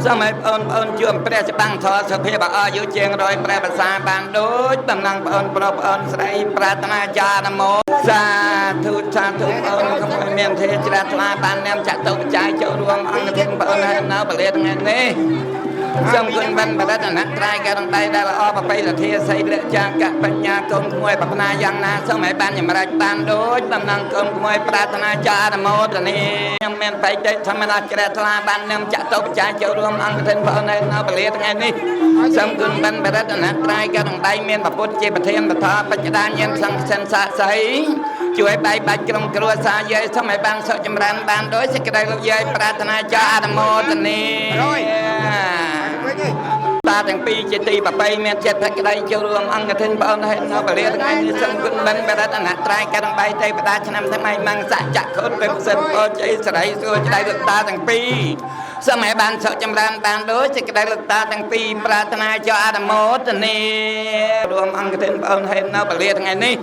សូមឲ្យបងប្អូនជួបព្រះច្បាំងធរសុភាពអាយុជាង100ព្រះភាសាបានដូចតំណងបងប្អូនស្រីប្រាថ្នាចោអនុមោសាធុសាធុបងកុំឲ្យមានទេជ្រះថ្លាបាននាមចតុបច្ច័យចូលរួមអង្គធិនបងហើយនៅបរិយាថ្ងៃនេះសូមគុណបិណ្ឌបរិទ្ធនត្រ័យការរំបាយដែលល្អប្រពៃសទ្ធាសីលចាកបញ្ញាកូនក្មួយប្រាថ្នាយ៉ាងណាសូមឲ្យបានចម្រើនបានដូចតំណងកូនក្មួយប្រាថ្នាចោអនុមោទនីខ្ញុំមានបៃតេធម្មតាជ្រះថ្លាបាននាមចតុបច្ច័យចូលរួមអង្គធិនបងហើយនៅបរិយាថ្ងៃនេះសូមគុណបិណ្ឌបរិទ្ធនត្រ័យការរំបាយមានពពុទ្ធជាប្រធានបថាបច្ចដាញានសង្ឃសិនស័ក្តិសិទ្ធិជួយបែកបាច់ក្រុមគ្រួសារយាយសូមឲ្យបានសុខចម្រើនបានដោយសេចក្ដីលោកយាយប្រាថ្នាចោអនុមោទនីតាទាំងពីរជាទីប្របីមានចិត្តភក្ដីចូលរួមអង្គធិនបងអូនហើយនៅបរិយាថ្ងៃនេះសូមគុណបិណ្ឌបរិទ្ធនត្រ័យការរំបាយទេវតាឆ្នាំថ្ងៃមង្សចក្ខុទេពសិទ្ធិពោជ័យស្រីសួរច្ដីលោកតាទាំងពីរសូមឲ្យបានសុខចម្រើនបានដូចសេចក្ដីលោកតាទាំងពីរប្រាថ្នាចោអនុមោទនីរួមអង្គធិនបងអូនហើយនៅបរិយាថ្ងៃនេះ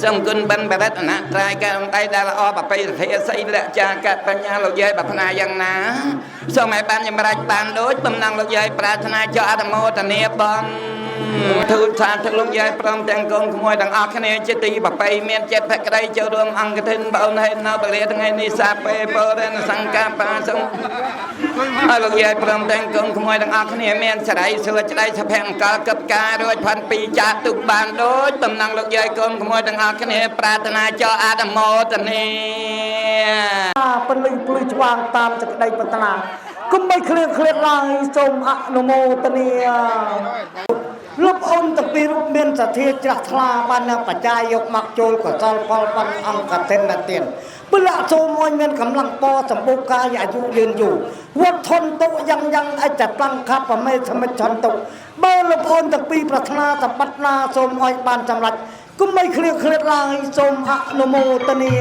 សូមគុណបិណ្ឌបរិទ្ធនត្រ័យការរំបាយដែលល្អប្រពៃសទ្ធាសីលចាកបញ្ញាលោកយាយប្រាថ្នាយ៉ាងណាសូមឲ្យបានចម្រើនបានដូចបំណងលោកយាយប្រាថ្នាចោអនុមោទនាបងទូលសាធុលោកយាយព្រមទាំងកូនក្មួយទាំងអស់គ្នាជាទីប្រពៃមានចិត្តភក្ដីចូលរួមអង្គធិនបងអូនហើយនៅបរិយាថ្ងៃនេះសាពេបរិណសង្កាបាសូមហើយលោកយាយព្រមទាំងកូនក្មួយទាំងអស់គ្នាមានសេរីសួរច្ដីសុភមង្គលកឹបការរួចផាន់ពីចាស់ទុកបានដូចតំណងលោកយាយកូនក្មួយទាំងអស់គ្នាប្រាថ្នាចោអនុមោទនីពលិពលិឆ្វាងតាមសេចក្ដីប្រាថ្នាគុំបីឃ្លៀងឃ្លាតឡើយសូមអនុមោទនីលោកអូនទាំងពីររូបមានសទ្ធាជ្រះថ្លាបាននឹងបច្ច័យយកមកចូលកសលផលបានអង្គទិនទានពលៈសូមឲ្យមានកម្លាំងពសម្បុកាយអាយុយឺនយូរវត្តធនតុយ៉ាងអច្ចតង្កបមេសមិច្ឆន្តុបើលោកអូនទាំងពីរប្រាថ្នាសម្បត្តិណាសូមឲ្យបានសម្រេចគុំបីឃ្លៀងឃ្លាតឡើយសូមអនុមោទនី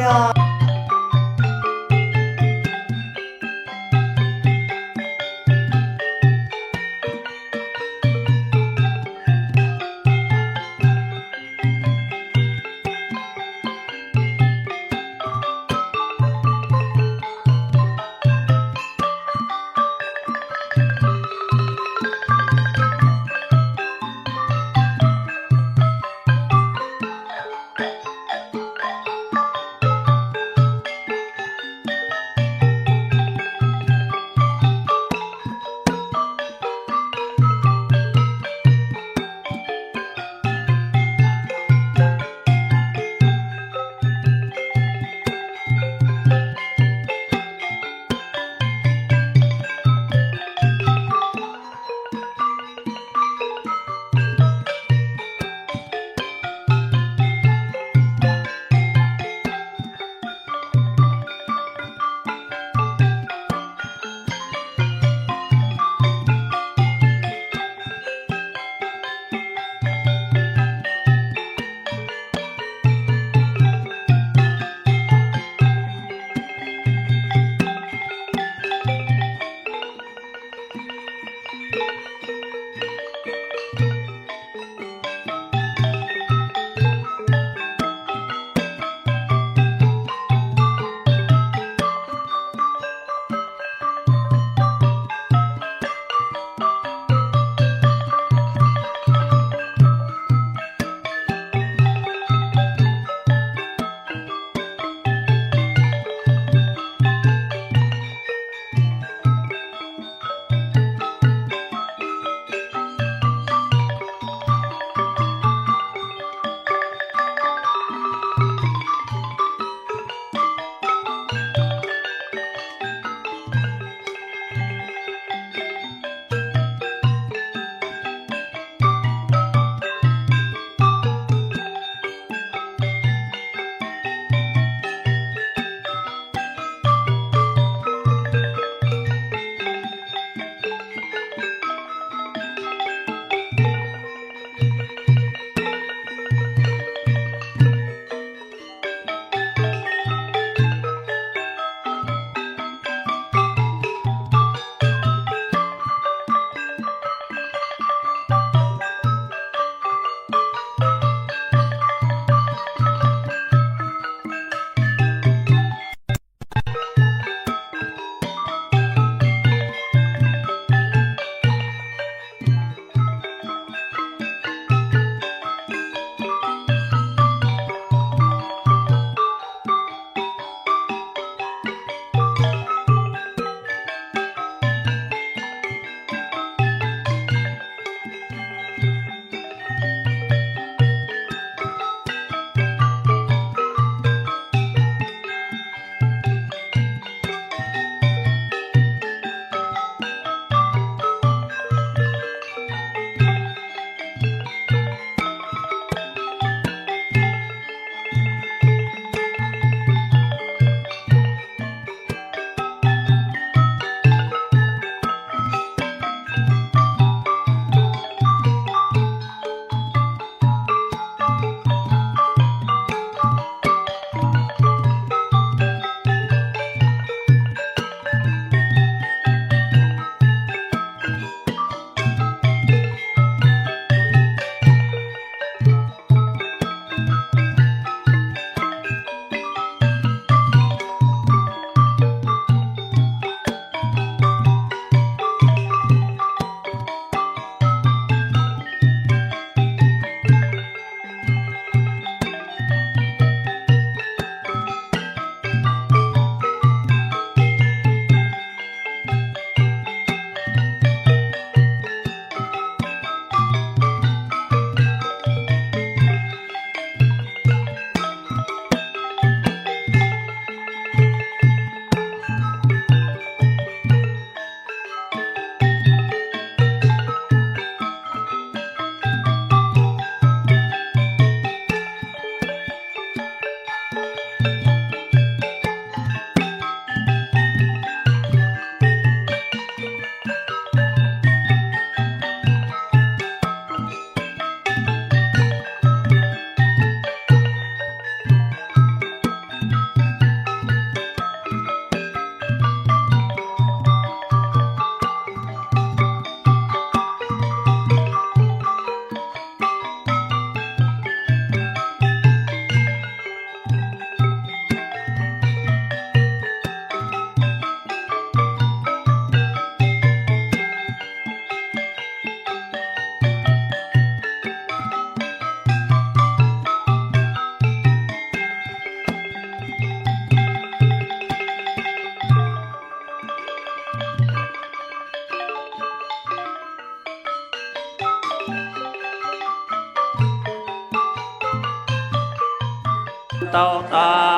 โตต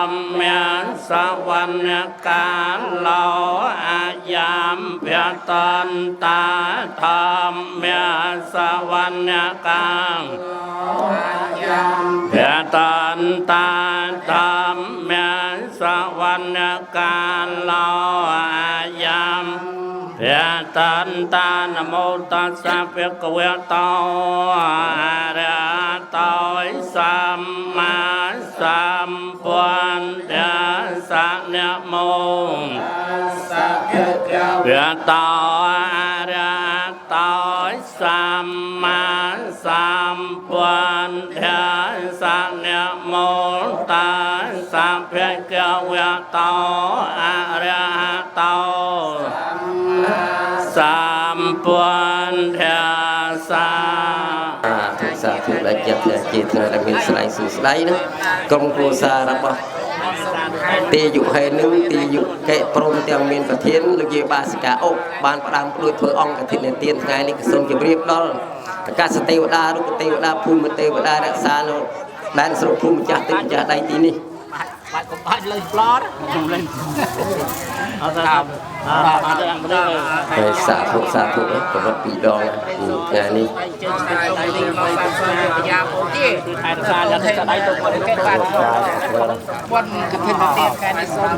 มเมียนสวรรค์กาลอาญามเพียตันตาธรรมเมียนสวรรค์กาเพียตันตาธรรมเมียนสวรรค์กาลอาญามเพียตันตานโมตัสสะภะคะวะโตอะระหะโตสัมมาสัมพุทธัสสะนะโมตัสสะภะคะวะโตอะระหะโตสัมมาสัมพุทธัสสะนะโมตัสสะภะคะวะโตอะระหะโตสัมพุทธัสสะสาธุและจัดเจตนาเป็นสไลด์สื่อสไลด์นะกรมครูสารบตีอยู่ให้นึงตีอยู่แก่พรมเตียงเมียนประเทศลูกยีบาสกาอกบานประดามปลุยเพื่อองกระถิ่นเตียนไงนี่กส่งจะเรียบร้อยการสเตวดาลูกเตวดาภูมิเตวดารักษาโนด้านสรุปภูมิจัดติจัดได้ที่นี่เลยปลอดสาธุสาธุผมรับปีดองงานนี้วันกระถิ่นเตียนการในโซน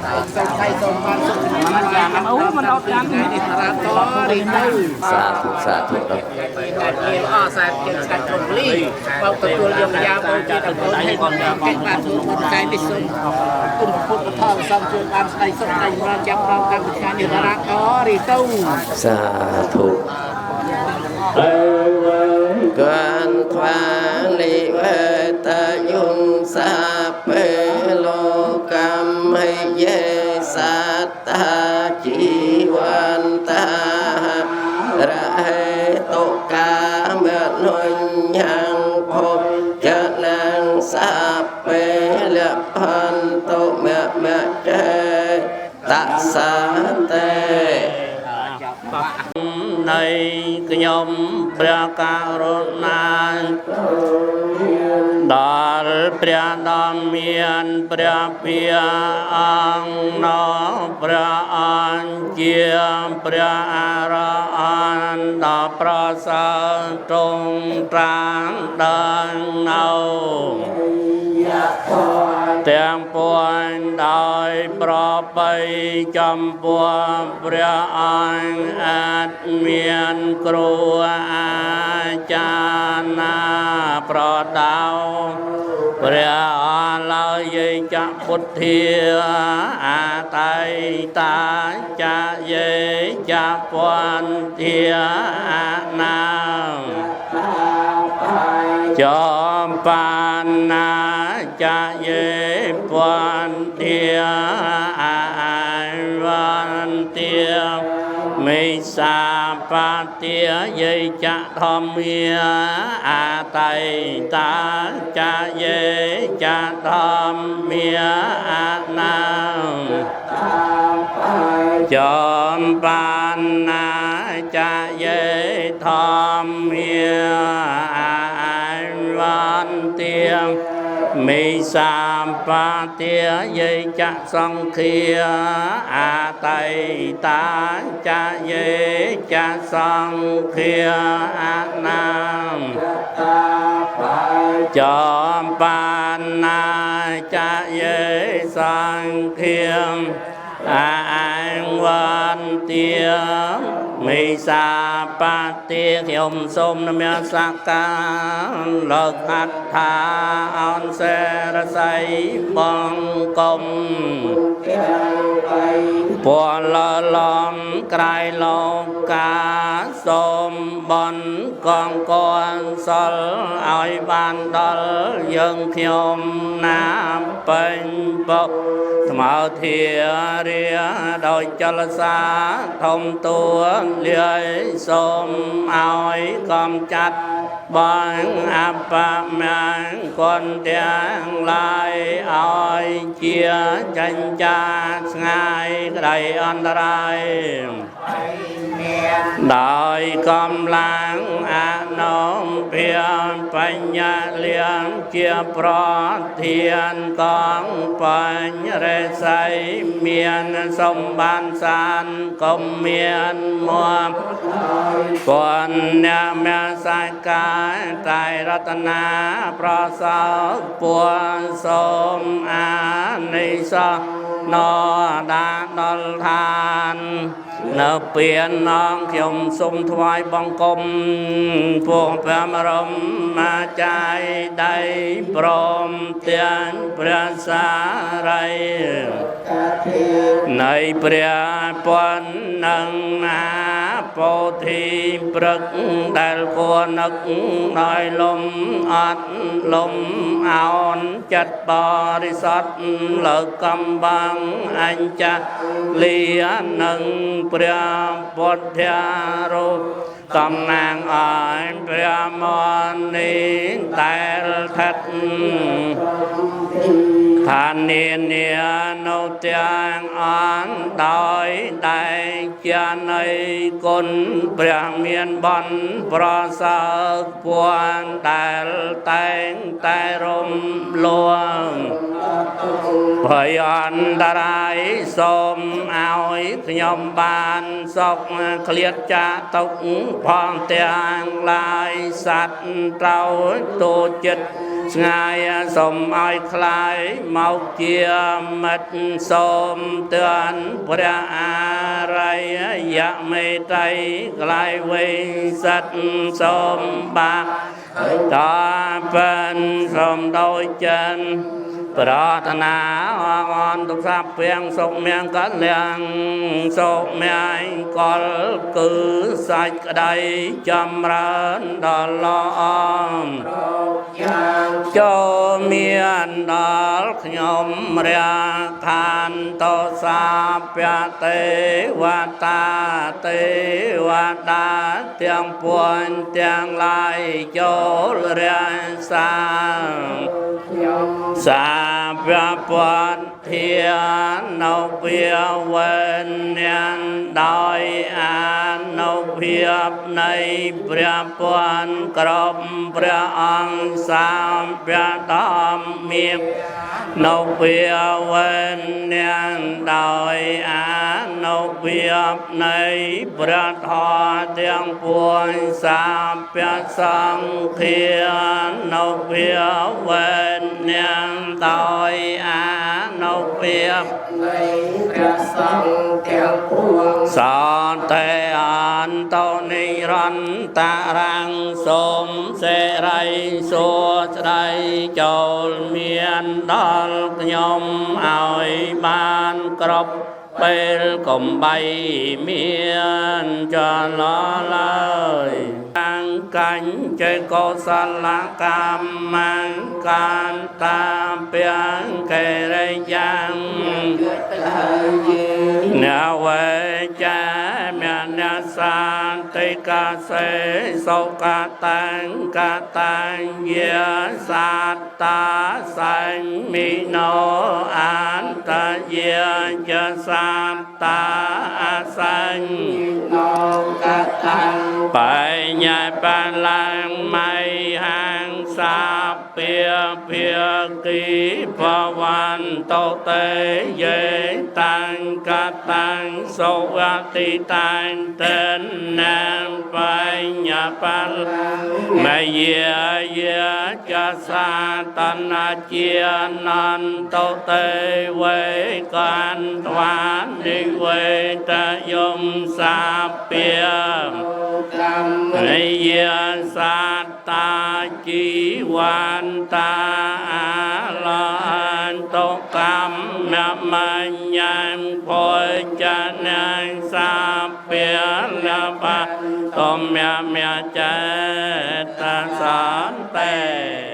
ไทยโซนบ้านโซนมันอย่างนั้นมันเอาการในตลาดต่อรีบสาธุสาธุครับสายเกี่ยวกับตรงนี้เราตัวโยมยาโบจีตะโกนให้คนแก่บ้านทุกคนใจไปส่งคุณพุทธทองซ้ำช่วยบ้านใส่ส่งใจเราจับเราการจัดการอยู่ตลาดต่อรีตู้สาธุกันทวาลิเวตยุงสาเปโลกัมให้เยสัตตาจีวันตาระเหตุกาเมื่อนุญยังพบจะนางสาเปลพันตุเมื่อเจตัสสะเตในขยมพระการุณาดาลพระดามเมียนพระเพียอังนอพระอันเจียพระอาราอันดาพระสาตรงกลางดังเนาเตียงปวนได้ปรไปจำปวพระอันอาจเมียนครูอาจารย์ปรดาวพระอันเราเยจะพุทธิอาไตตาจะเยจะปวนเทียนาจอมปานนาจะเยปวนเทียวันเตียไม่สาปาเตียเยจะทอมเมียอาไตตาจะเยจะทอมเมียอานาจอมปานนาจะเยทอมเมียวันเตียมีสามปาเตียเยจะสังเคียอาไตตาจะเยจะสังเคียอานาจอมปานนาจะเยสังเคียอาวันเตียมีสาปาเตียยมสมนเมียสักการเลิกหัตถาอันเสรใสบังกมปวดละลอมไกลโลกาสมบันกองกอนสลอ้อยบานดลยังขยมน้ำเป็นปกสมาเทียเรียโดยจลสาทมตัวเลื่อยสมอ้อยกำจัดบังอัปปะแมงคนเตียงลายอ้อย ជាចិញ្ចាស្ងាយក្តីអន្តរាយដោយកម្លាំងអនុភាពបញ្ញាលៀងជាប្រធានកងបញ្ញរិស័យមានសម្បានសានកុំមានមួមពញ្ញាមាសាយកាយតែរតនាប្រសើរពួនសូមអានិសង្ឃណដាដល់ឋាននៅពេលនងខ្ញុំសូមថ្វាយបង្គំពួកព្រះបរមអាចារ្យដៃព្រមទាំងព្រះសារីនៃព្រះពន្ធនឹងណាពោធិព្រឹកដែលគួរនឹកដោយលំអត់លំអោនចិត្តបរិសុទ្ធលើកំបាំងអញ្ចាលីនឹងព្រះពុទ្ធរូបតំណាងឲ្យព្រះមនីដែលថិតឋាននានានៅទាំងអន់ដោយតែជានៃគុណព្រះមានបនប្រសើរពួនដែលតែងតែរំលងភ័យអន្តរាយសូមឲ្យខ្ញុំបានសុខឃ្លាតចាទុកផងទាំងឡាយសត្វត្រូវទូចិត្តស្ងាយសូមឲ្យคล้ายមកជាមិត្តសូមទឿនព្រះអារិយមេត្រៃក្លាយវេសិតសូមបាតពិនសូមដោយចិនប្រាថ្នាអងទុកសាព្រៀងសុខមៀងកលាំងសុខមៀងកលគឺសាច់ក្តីចម្រើនដល់ល្អចូលមានដល់ខ្ញុំរាខានតោសាព្យទេវតាទេវតាទាំងពួនទាំងឡាយចូលរាសាសាព្យពធធានៅវាវេញានដោយអានុភាពនៃព្រះពន្ធគ្រប់ព្រះអង្គសាព្យតំមាននៅវាវេញានដោយអានុភាពនៃព្រះធម៌ទាំងពួងសាព្យសង្ឃានៅវាវេញានដោយអានុភាពនៃព្រះសង្ឃទាំងពួងសន្តិអន្តនិរន្តរាំងសូមសេរីសុខស្ដីចូលមានដល់ខ្ញុំឲ្យបានគ្រប់ពេលកំបីមានចលឡើយតាំងកាញ់ចេកុសលកម្មកានតាពាំងកេរិយ៉ាងនាវេចាមាននាសាន្តិកាសេសុខតាំងកតាំងយាសាតតាសញ្មិណោអន្តយាចសាតតាអសញ្ញណោកតាំងបញ្ញបលាំងមៃហាងសាពាភាគីភវន្តតេយេតាំងកតាំងសុវតិតាំងតេណាំបញ្ញបលាំងមយាយាចសាតនាជានន្តតេវេកានត្វានិវេតយមសាពានិយាសាតាជីវន្តាលន្តកម្មមញ្ញភោចនាសាពាលបតំមចេតសន្តិ